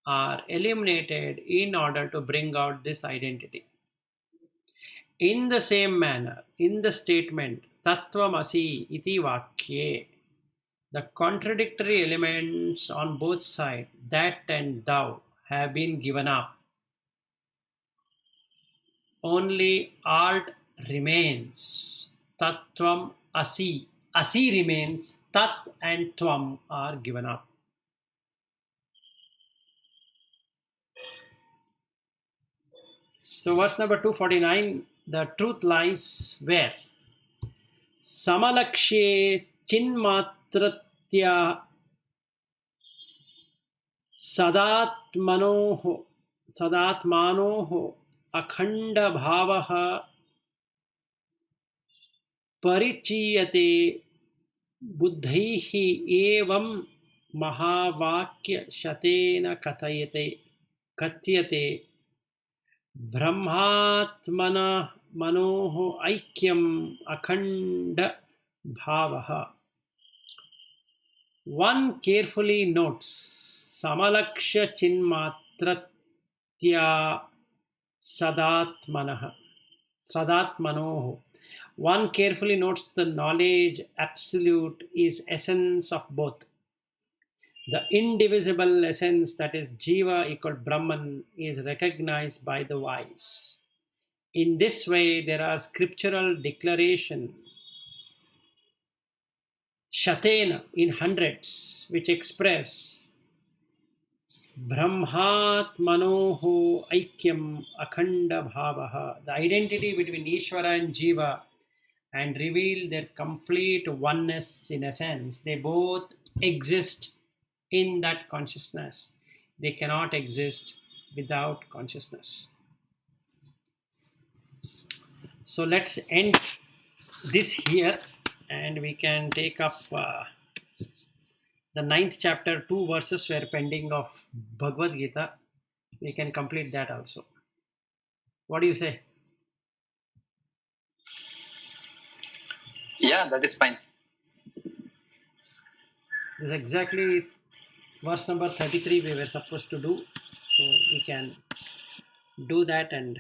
are eliminated in order to bring out this identity. In the same manner, in the statement Tattvamasi iti vakye, the contradictory elements on both sides, that and thou, have been given up. Only art remains. Tattvam asi. Asi remains. Tat and tvam are given up. So verse number 249, the truth lies where? Samalakshe chinmatratya sadatmanoho akhanda bhavaha परिचीयते बुद्धैहि एवं महावाक्य शतेन कथ्यते ब्रह्मात्मना मनोः ऐक्यम् अखंड भावः. One carefully notes samalaksha chinmatratya sadatmanoh. One carefully notes the knowledge absolute is essence of both. The indivisible essence, that is Jiva equal Brahman, is recognized by the wise. In this way, there are scriptural declaration Shatena in hundreds, which express Brahmatmanoho Aikyam Akhanda Bhavaha. The identity between Ishvara and Jiva and reveal their complete oneness in a sense. They both exist in that consciousness. They cannot exist without consciousness. So let's end this here, and we can take up the 9th chapter. 2 verses were pending of Bhagavad Gita. We can complete that also. What do you say? Yeah, that is fine. This is exactly verse number 33 we were supposed to do. So we can do that. And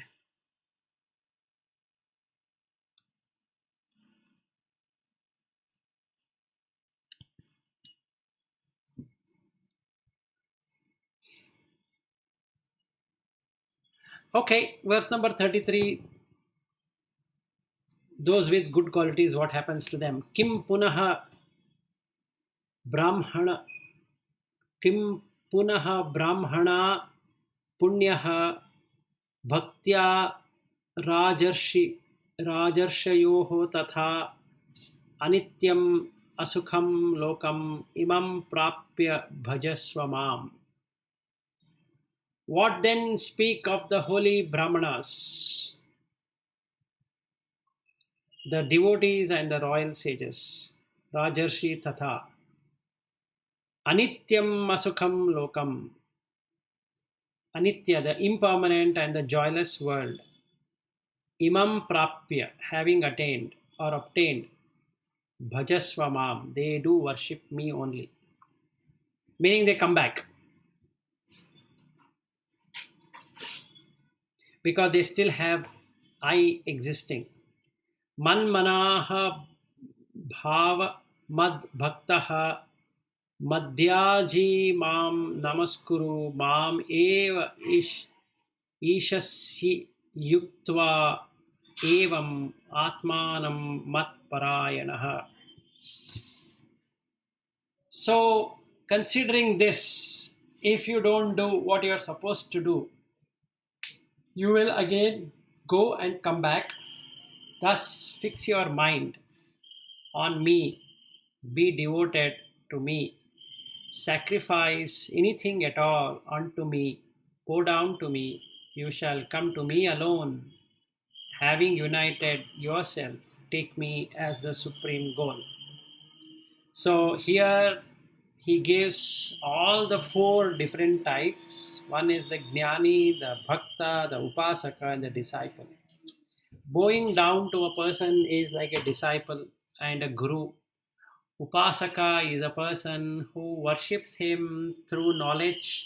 okay, verse number 33. Those with good qualities, what happens to them? Kim punaha brahmana Kim punaha brahmana punyah bhaktya rajarshayoho tatha anityam asukham lokam imam prapya bhajasva mam. What then speak of the holy brahmanas, the devotees and the royal sages? Rajarshi tatha anityam asukham lokam. Anitya, the impermanent and the joyless world. Imam prapya, having attained or obtained. Bhajasva mam, they do worship me only. Meaning they come back. Because they still have I existing. Man manaha bhava mad bhaktaha madhyaji mam namaskuru mam eva ishasya yuktva evam atmanam mat parayanaha. So, considering this, if you don't do what you are supposed to do, you will again go and come back. Thus, fix your mind on me, be devoted to me, sacrifice anything at all unto me, bow down to me, you shall come to me alone. Having united yourself, take me as the supreme goal. So here he gives all the 4 different types. One is the Jnani, the Bhakta, the Upasaka, and the disciple. Bowing down to a person is like a disciple and a guru. Upasaka is a person who worships him through knowledge.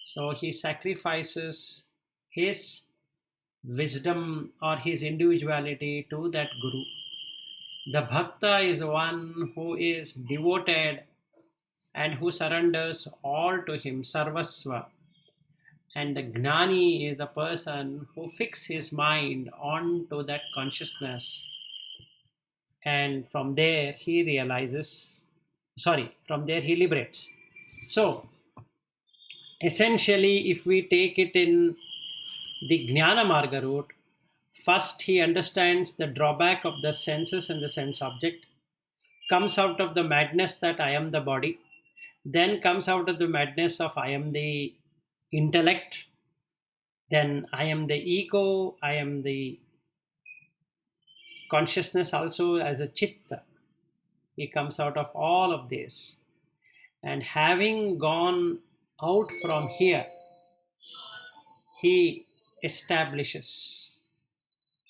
So he sacrifices his wisdom or his individuality to that guru. The Bhakta is the one who is devoted and who surrenders all to him, sarvasva. And the Gnani is the person who fixes his mind onto that consciousness. And from there he liberates. So, essentially, if we take it in the Jnana Marga route, first he understands the drawback of the senses and the sense object, comes out of the madness that I am the body, then comes out of the madness of I am the intellect, then I am the ego, I am the consciousness also as a chitta. He comes out of all of this. And having gone out from here, he establishes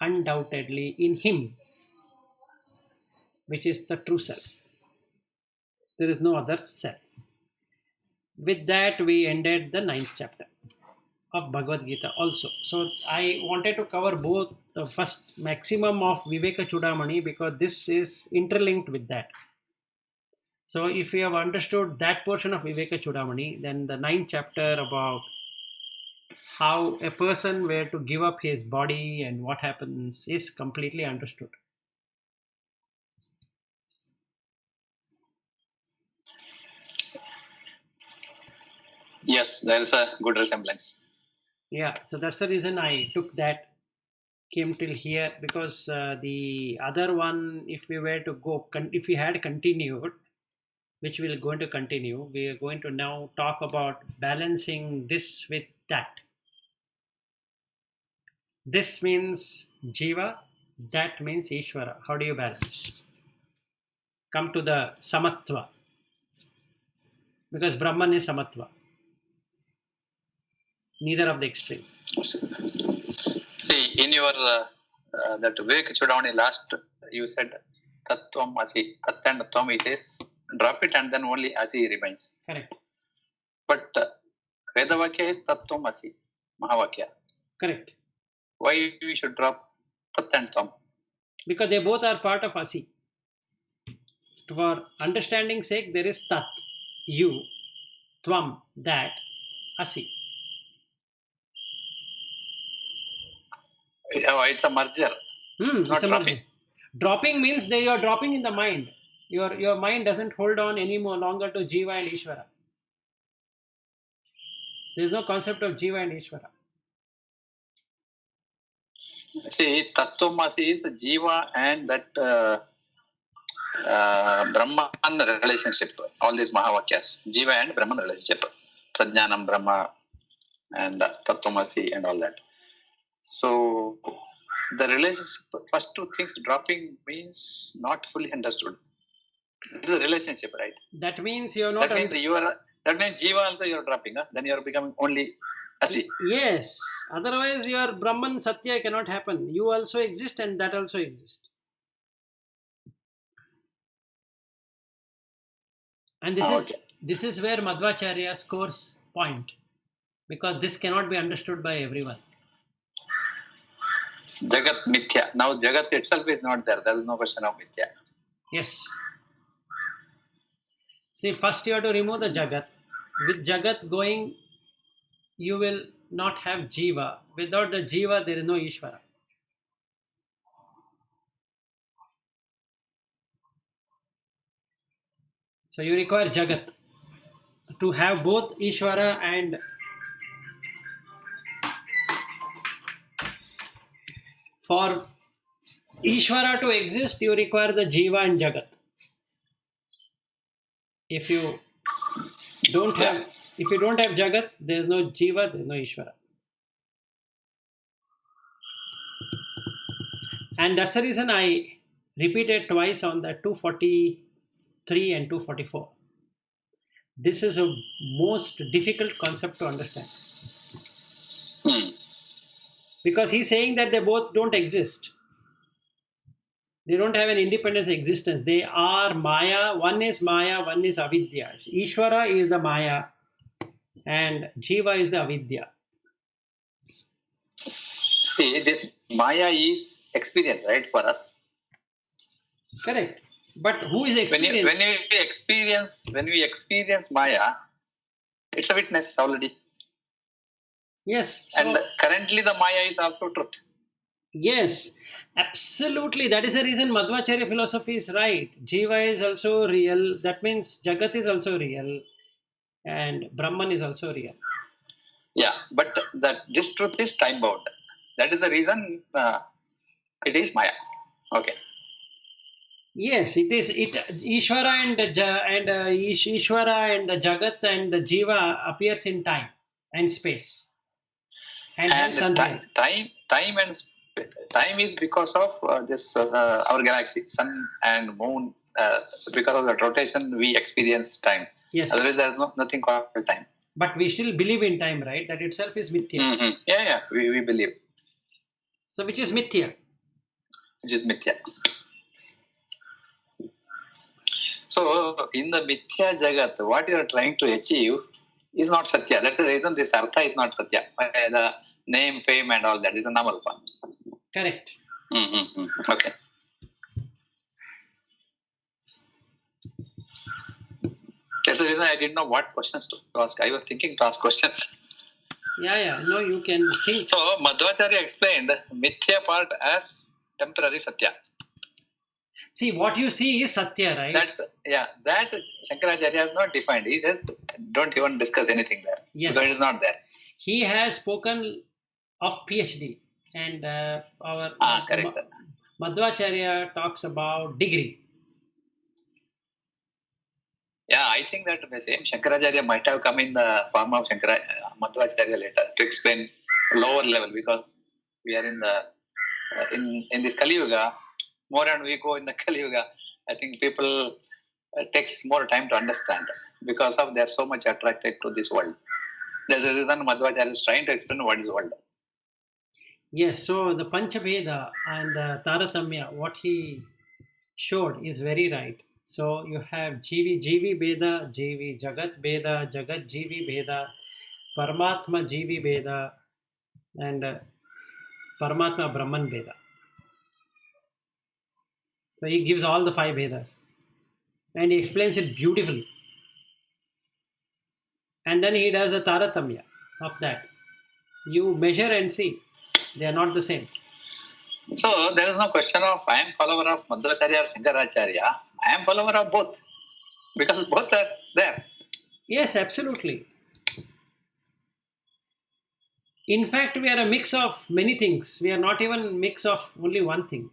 undoubtedly in him, which is the true self. There is no other self. With that, we ended the 9th chapter of Bhagavad Gita also. So I wanted to cover both the first maximum of Vivekachudamani because this is interlinked with that. So if you have understood that portion of Vivekachudamani, then the 9th chapter about how a person were to give up his body and what happens is completely understood. Yes, there is a good resemblance. Yeah, so that's the reason I took that came till here because the other one, if we were to go, if we had continued, which we're going to continue, we are going to now talk about balancing this with that. This means Jiva, that means Ishvara. How do you balance? Come to the Samatva. Because Brahman is Samatva. Neither of the extreme. See, in your that Vivekachudamani last, you said Tattvam Asi. Tat and Tvam, it is drop it and then only Asi remains. Correct. But Vedavakya is Tattvam Asi, Mahavakya. Correct. Why we should drop Tat and Tvam? Because they both are part of Asi. For understanding sake, there is Tat, you, Tvam, that, Asi. Oh, it's a merger. It's not a dropping. merger. Dropping means that you are dropping in the mind. Your mind doesn't hold on any more longer to Jiva and Ishvara. There is no concept of Jiva and Ishvara. See, Tattvamasi is Jiva and that Brahman relationship. All these Mahavakyas. Jiva and Brahman relationship. Prajnanam, Brahma, and Tattvamasi and all that. So, the relationship, first two things dropping means not fully understood. It is a relationship, right? That means you are not. That means Jiva also you are dropping. Then you are becoming only Asi. Yes. Otherwise, your Brahman Satya cannot happen. You also exist and that also exists. And this is where Madhvacharya scores point. Because this cannot be understood by everyone. Jagat Mithya. Now Jagat itself is not there. There is no question of Mithya. Yes. See, first you have to remove the Jagat. With Jagat going, you will not have Jiva. Without the Jiva, there is no Ishvara. So you require Jagat to have both Ishvara and for Ishvara to exist, you require the Jiva and Jagat. If you don't have Jagat, there is no Jiva, there is no Ishvara. And that's the reason I repeated twice on the 243 and 244. This is a most difficult concept to understand. Because he's saying that they both don't exist. They don't have an independent existence. They are Maya. One is Maya, one is Avidya. Ishvara is the Maya and Jiva is the Avidya. See, this Maya is experience, right, for us? Correct. But who is experiencing? When we experience Maya, it's a witness already. Yes. So, and currently the Maya is also truth. Yes, absolutely. That is the reason Madhvacharya philosophy is right. Jiva is also real. That means Jagat is also real. And Brahman is also real. Yeah, but this truth is time bound. That is the reason it is Maya. Okay. Yes, it is. Ishvara and Ishvara and the Jagat and the Jiva appears in time and space. And time is because of this our galaxy, sun and moon. Because of the rotation, we experience time. Yes. Otherwise, there is nothing called time. But we still believe in time, right? That itself is mithya. Mm-hmm. Yeah, we believe. So, which is mithya? Which is mithya. So, in the mithya jagat, what you are trying to achieve is not satya. That's the reason this artha is not satya. The name, fame, and all that is a namarupa. Correct. Mm-hmm. Okay. That's the reason I didn't know what questions to ask. I was thinking to ask questions. Yeah. No, you can think. So, Madhvacharya explained mithya part as temporary satya. See, what you see is satya, right? That Shankaracharya has not defined. He says, don't even discuss anything there. Yes. Because it is not there. He has spoken of PhD and our Correct. Madhvacharya talks about degree. Yeah, I think that the same Shankaracharya might have come in the form of Madhvacharya later to explain lower level, because we are in the in this Kali Yuga. More and we go in the Kali Yuga, I think people takes more time to understand, because of they are so much attracted to this world. There's a reason Madhvacharya is trying to explain what is world. Yes, so the Panchabheda and the Taratamya, what he showed is very right. So you have Jivi Beda, Jivi Jagat Beda, Jagat Jivi Beda, Paramatma Jivi Beda, and Paramatma Brahman Beda. So he gives all the 5 Vedas and he explains it beautifully. And then he does a Taratamya of that. You measure and see, they are not the same. So there is no question of I am follower of Madhvacharya or Shankaracharya. I am follower of both, because both are there. Yes, absolutely. In fact, we are a mix of many things. We are not even a mix of only one thing.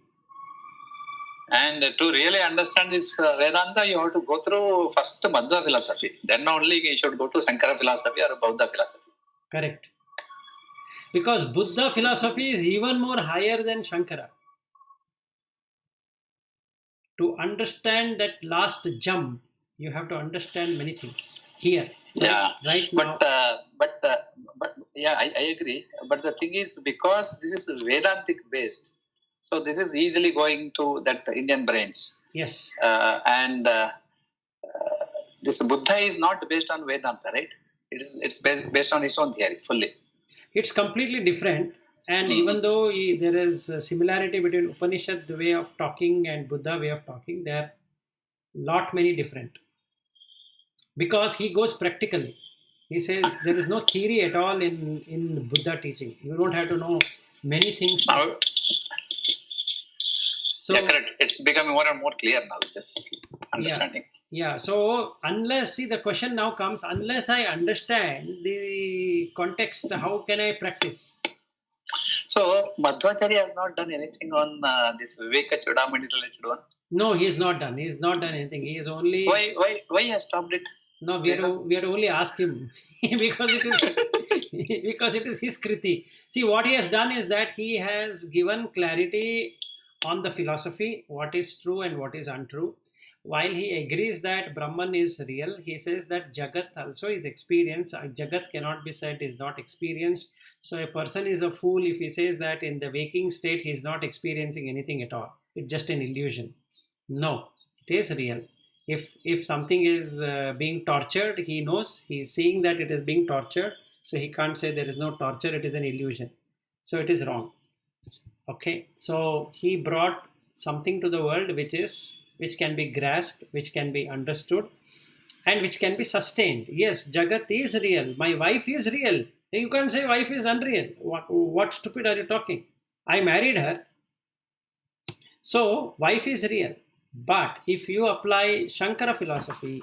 And to really understand this Vedanta, you have to go through first Madhva philosophy. Then only you should go to Shankara philosophy or Bauddha philosophy. Correct. Because Buddha philosophy is even more higher than Shankara. To understand that last jump, you have to understand many things here. Yeah, right but now. But yeah, I agree. But the thing is, because this is Vedantic based, so this is easily going to that Indian brains. Yes. And this Buddha is not based on Vedanta, right? It's based on his own theory fully. It's completely different. And even though there is a similarity between Upanishad way of talking and Buddha way of talking, there are lot many different. Because he goes practically. He says there is no theory at all in Buddha teaching. You don't have to know many things. So, yeah, correct. It's becoming more and more clear now, this understanding. Yeah. So unless, see, the question now comes, unless I understand the context, how can I practice? So Madhvacharya has not done anything on this Vivekachudamani related one. No, he has not done. He has not done anything. He is only. Why he has stopped it? No, we had to only ask him because it is because it is his kriti. See, what he has done is that he has given clarity on the philosophy, what is true and what is untrue. While he agrees that Brahman is real, he says that Jagat also is experience. Jagat cannot be said is not experienced. So a person is a fool if he says that in the waking state he is not experiencing anything at all. It's just an illusion. No, it is real. If something is being tortured, he knows, he is seeing that it is being tortured. So he can't say there is no torture, it is an illusion. So it is wrong. Okay, so he brought something to the world which can be grasped, which can be understood, and which can be sustained. Yes, Jagat is real. My wife is real. You can't say wife is unreal. What stupid are you talking? I married her. So wife is real. But if you apply Shankara philosophy,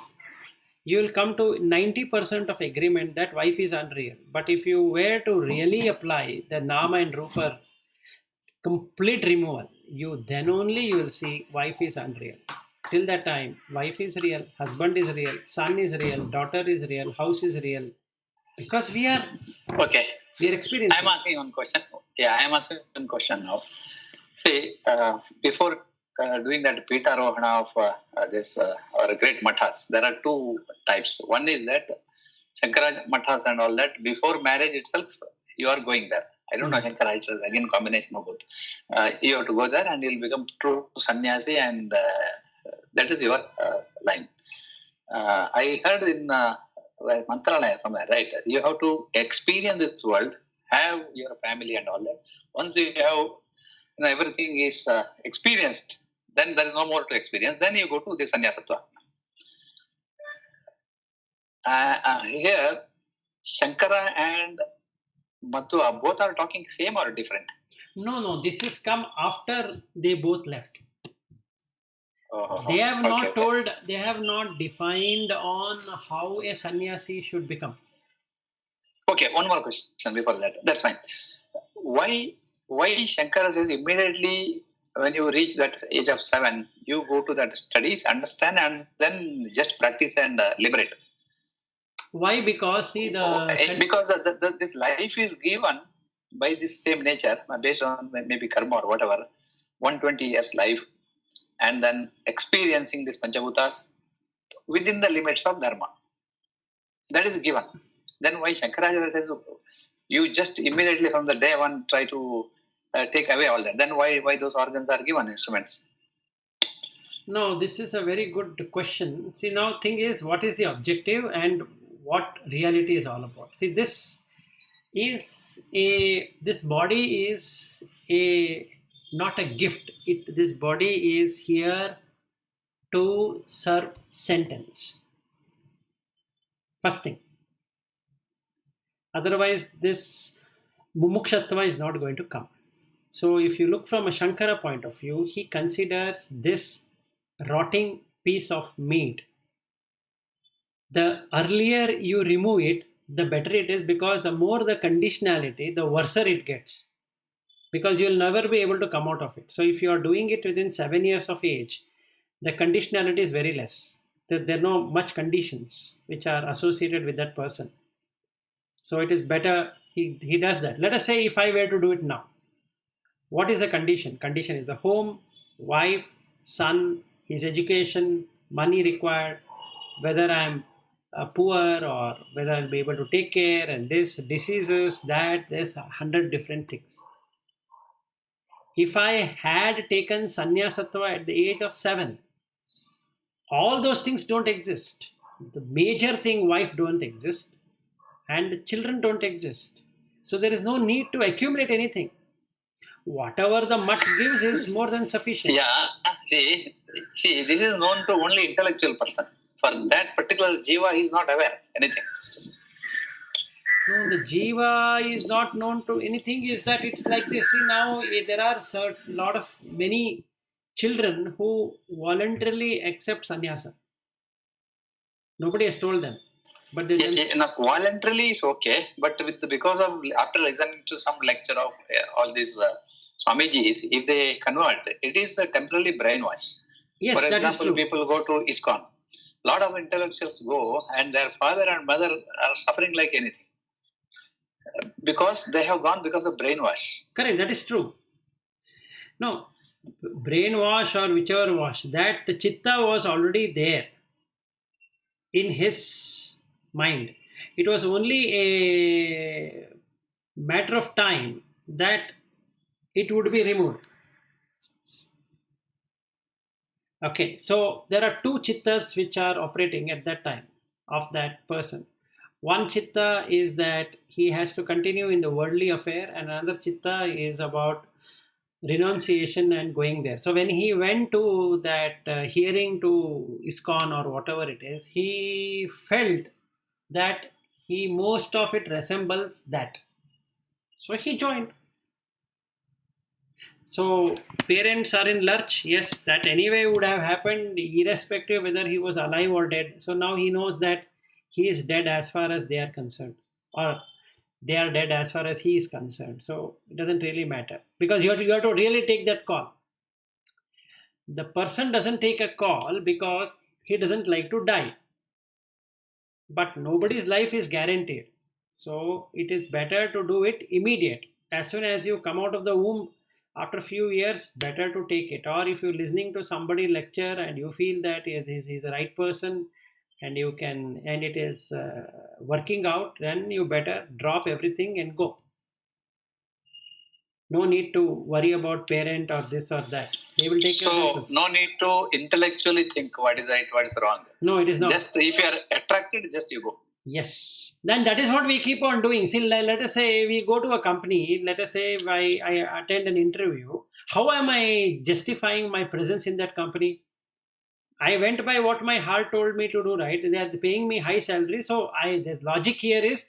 you will come to 90% of agreement that wife is unreal. But if you were to really apply the Nama and Rupa complete removal, then only you will see wife is unreal. Till that time, wife is real, husband is real, son is real, daughter is real, house is real. Because we are experiencing. I'm asking one question. Yeah, I'm asking one question now. See, before doing that Pita Rohana of this or great mathas, there are two types. One is that Shankara mathas and all that, before marriage itself, you are going there. I don't know, Shankara, it's again combination of both. You have to go there and you will become true sannyasi, and that is your line. I heard in Mantralaya somewhere, right? You have to experience this world, have your family and all that. Once you have everything is experienced, then there is no more to experience. Then you go to the sannyasatva. Here, Shankara and Madhva, both are talking same or different? No. This has come after they both left. They have not told, they have not defined on how a sannyasi should become. Okay, one more question before that. That's fine. Why why Shankara says immediately when you reach that age of 7, you go to that studies, understand, and then just practice and liberate. Why? Because see because this life is given by this same nature based on maybe karma or whatever, 120 years life, and then experiencing these Panchabhutas within the limits of dharma. That is given. Then why Shankaracharya says you just immediately from the day one try to take away all that? Then why those organs are given instruments? No, this is a very good question. See, now thing is, what is the objective and what reality is all about? See, this body is a not a gift. This body is here to serve sentence. First thing. Otherwise, this mumukshatva is not going to come. So, if you look from a Shankara point of view, he considers this rotting piece of meat. The earlier you remove it, the better it is, because the more the conditionality, the worse it gets. Because you'll never be able to come out of it. So, if you are doing it within 7 years of age, the conditionality is very less. There are no much conditions which are associated with that person. So it is better he does that. Let us say if I were to do it now, what is the condition? Condition is the home, wife, son, his education, money required, whether I'm poor or whether I'll be able to take care, and this, diseases, that, there's 100 different things. If I had taken sannyasatva at the age of 7, all those things don't exist. The major thing, wife don't exist, and children don't exist. So there is no need to accumulate anything. Whatever the mutt gives is more than sufficient. Yeah, see, this is known to only intellectual person. For that particular jiva, he is not aware anything. No, the jiva is not known to anything. Is that it's like this? See, now there are many children who voluntarily accept sannyasa. Nobody has told them. But voluntarily is okay, but because of after listening to some lecture of all these Swamijis, if they convert, it is a temporarily brainwash. Yes, for that example, is true. People go to ISKCON. A lot of intellectuals go, and their father and mother are suffering like anything because they have gone because of brainwash. Correct, that is true. No, brainwash or whichever wash, that the chitta was already there in his mind. It was only a matter of time that it would be removed. Okay, so there are two chittas which are operating at that time of that person. One chitta is that he has to continue in the worldly affair, and another chitta is about renunciation and going there. So when he went to that hearing to ISKCON or whatever it is, he felt that most of it resembles that. So he joined. So parents are in lurch. Yes, that anyway would have happened irrespective whether he was alive or dead. So now he knows that he is dead as far as they are concerned, or they are dead as far as he is concerned. So it doesn't really matter, because you have to really take that call. The person doesn't take a call because he doesn't like to die. But nobody's life is guaranteed. So it is better to do it immediate. As soon as you come out of the womb, after a few years, better to take it. Or if you're listening to somebody lecture and you feel that he's the right person, and it is working out, then you better drop everything and go. No need to worry about parent or this or that. They will take care of themselves. No need to intellectually think what is right, what is wrong. No, it is not. Just if you are attracted, just you go. Yes. Then that is what we keep on doing. See, let us say we go to a company. Let us say I attend an interview. How am I justifying my presence in that company? I went by what my heart told me to do, right? They are paying me high salary. So this logic here is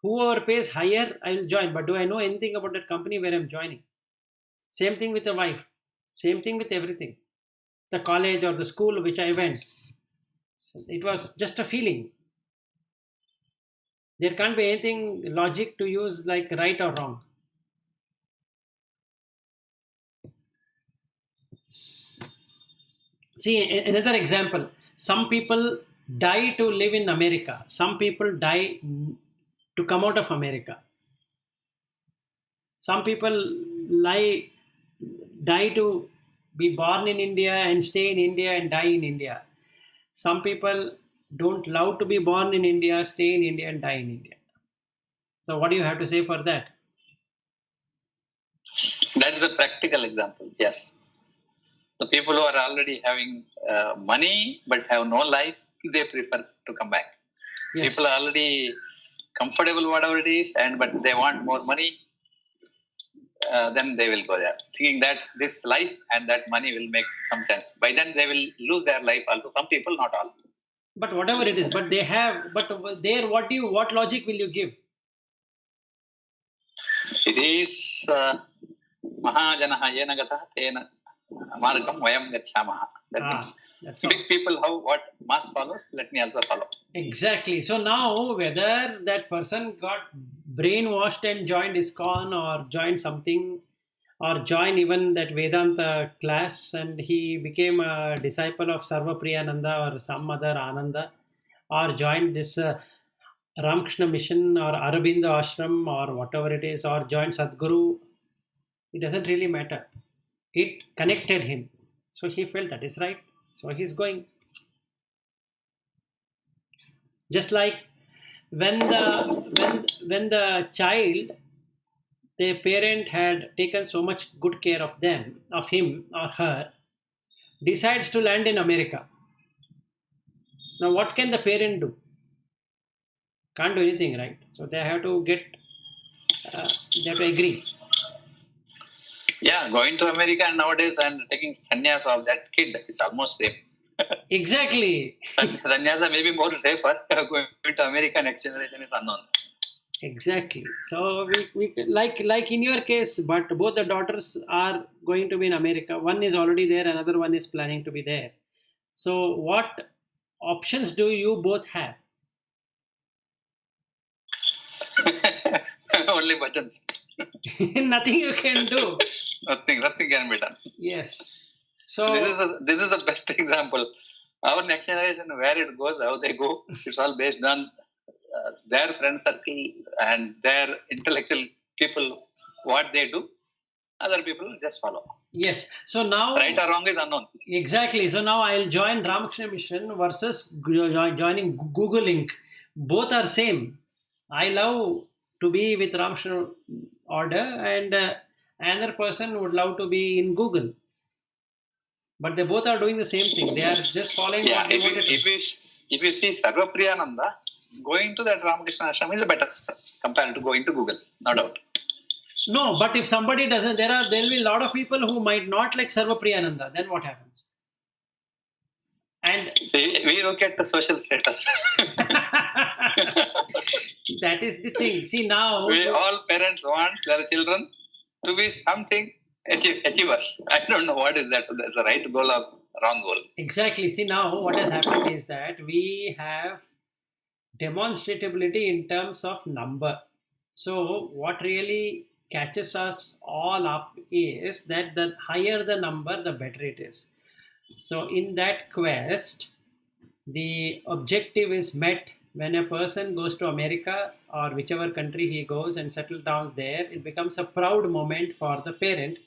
whoever pays higher, I will join. But do I know anything about that company where I'm joining? Same thing with the wife. Same thing with everything. The college or the school which I went. It was just a feeling. There can't be anything logic to use like right or wrong. See, another example. Some people die to live in America. Some people die to come out of America. Some people lie, die to be born in India and stay in India and die in India. Some people don't love to be born in India, stay in India and die in India. So what do you have to say for that? That is a practical example. Yes. The people who are already having money but have no life, they prefer to come back. Yes. People are already comfortable, whatever it is, but they want more money. Then they will go there, thinking that this life and that money will make some sense. By then, they will lose their life also. Some people, not all. But whatever it is, but they have. But there, what logic will you give? It is Mahajanaha yena gatah tena margam vayam gacchamaha. That means big people how what mass follows, let me also follow. Exactly. So now whether that person got brainwashed and joined ISKCON or joined something or joined even that Vedanta class and he became a disciple of Sarvapriyananda or some other Ananda or joined this Ramakrishna mission or Aurobindo ashram or whatever it is or joined Sadguru, it doesn't really matter. It connected him. So he felt that is right. So he's going. Just like when the child, the parent had taken so much good care of them, of him or her, decides to land in America. Now what can the parent do? Can't do anything, right? So they have to they have to agree. Yeah, going to America nowadays and taking sannyas of that kid is almost same. Exactly. Sannyasa may be more safer. Going to America next generation is unknown. Exactly. So we like in your case, but both the daughters are going to be in America. One is already there, another one is planning to be there. So what options do you both have? Only bhajans. Nothing you can do. Nothing can be done. Yes. So this is the best example. Our next generation, where it goes, how they go, it's all based on their friend circle and their intellectual people, what they do. Other people just follow. Yes. So now right or wrong is unknown. Exactly. So now I'll join Ramakrishna Mission versus joining Google Inc. Both are same. I love to be with Ramakrishna order and another person would love to be in Google. But they both are doing the same thing. They are just following what they wanted to. If you see Sarvapriyananda, going to that Ramakrishna ashram is better compared to going to Google, no doubt. No, but if somebody doesn't, there will be a lot of people who might not like Sarvapriyananda. Then what happens? And see, we look at the social status. That is the thing. See now, we all parents want their children to be something achievers. I don't know what is that. That's a right goal or wrong goal. Exactly. See now, what has happened is that we have demonstrability in terms of number. So what really catches us all up is that the higher the number, the better it is. So in that quest, the objective is met when a person goes to America or whichever country he goes and settles down there. It becomes a proud moment for the parent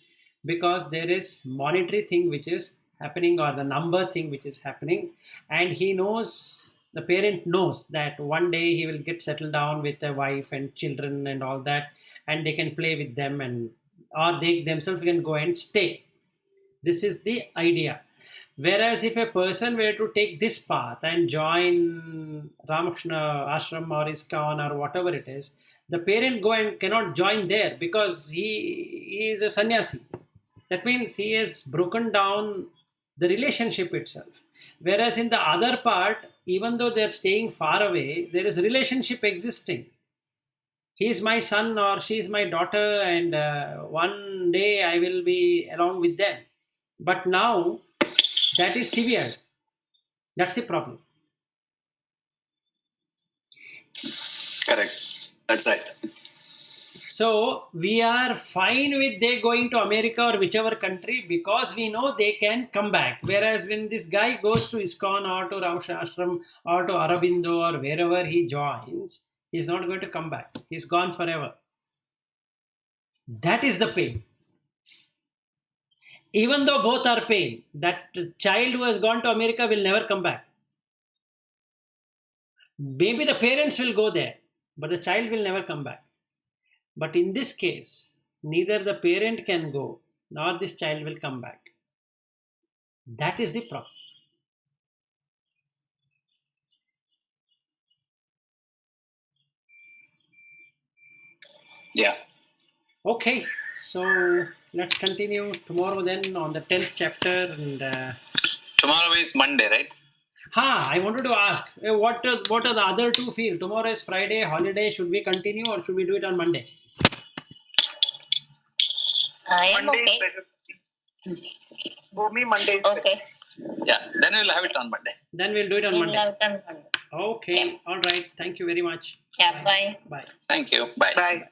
because there is monetary thing which is happening or the number thing which is happening, and he knows, the parent knows that one day he will get settled down with a wife and children and all that, and they can play with them and or they themselves can go and stay. This is the idea. Whereas if a person were to take this path and join Ramakrishna ashram or ISKCON or whatever it is, the parent go and cannot join there because he is a sannyasi. That means he has broken down the relationship itself. Whereas in the other part, even though they're staying far away, there is relationship existing. He is my son or she is my daughter, and one day I will be along with them. But now that is severe. That's the problem. Correct. That's right. So we are fine with they going to America or whichever country because we know they can come back. Whereas when this guy goes to ISKCON or to Ramsha Ashram or to Aurobindo or wherever he joins, he's not going to come back. He's gone forever. That is the pain. Even though both are pain, that child who has gone to America will never come back. Maybe the parents will go there, but the child will never come back. But in this case, neither the parent can go, nor this child will come back. That is the problem. Yeah. Okay, so let's continue tomorrow then on the 10th chapter. And Tomorrow is Monday, right? I wanted to ask, what are the other two feel? Tomorrow is Friday, holiday. Should we continue or should we do it on Monday? I am Monday okay. is better. Bhumi, Monday is better. Okay. Yeah. Then we'll have it on Monday. Then we'll do it on We'll Monday. have it on Monday. Okay, Yeah. all right. Thank you very much. Yeah, bye. Bye. Thank you. Bye. Bye.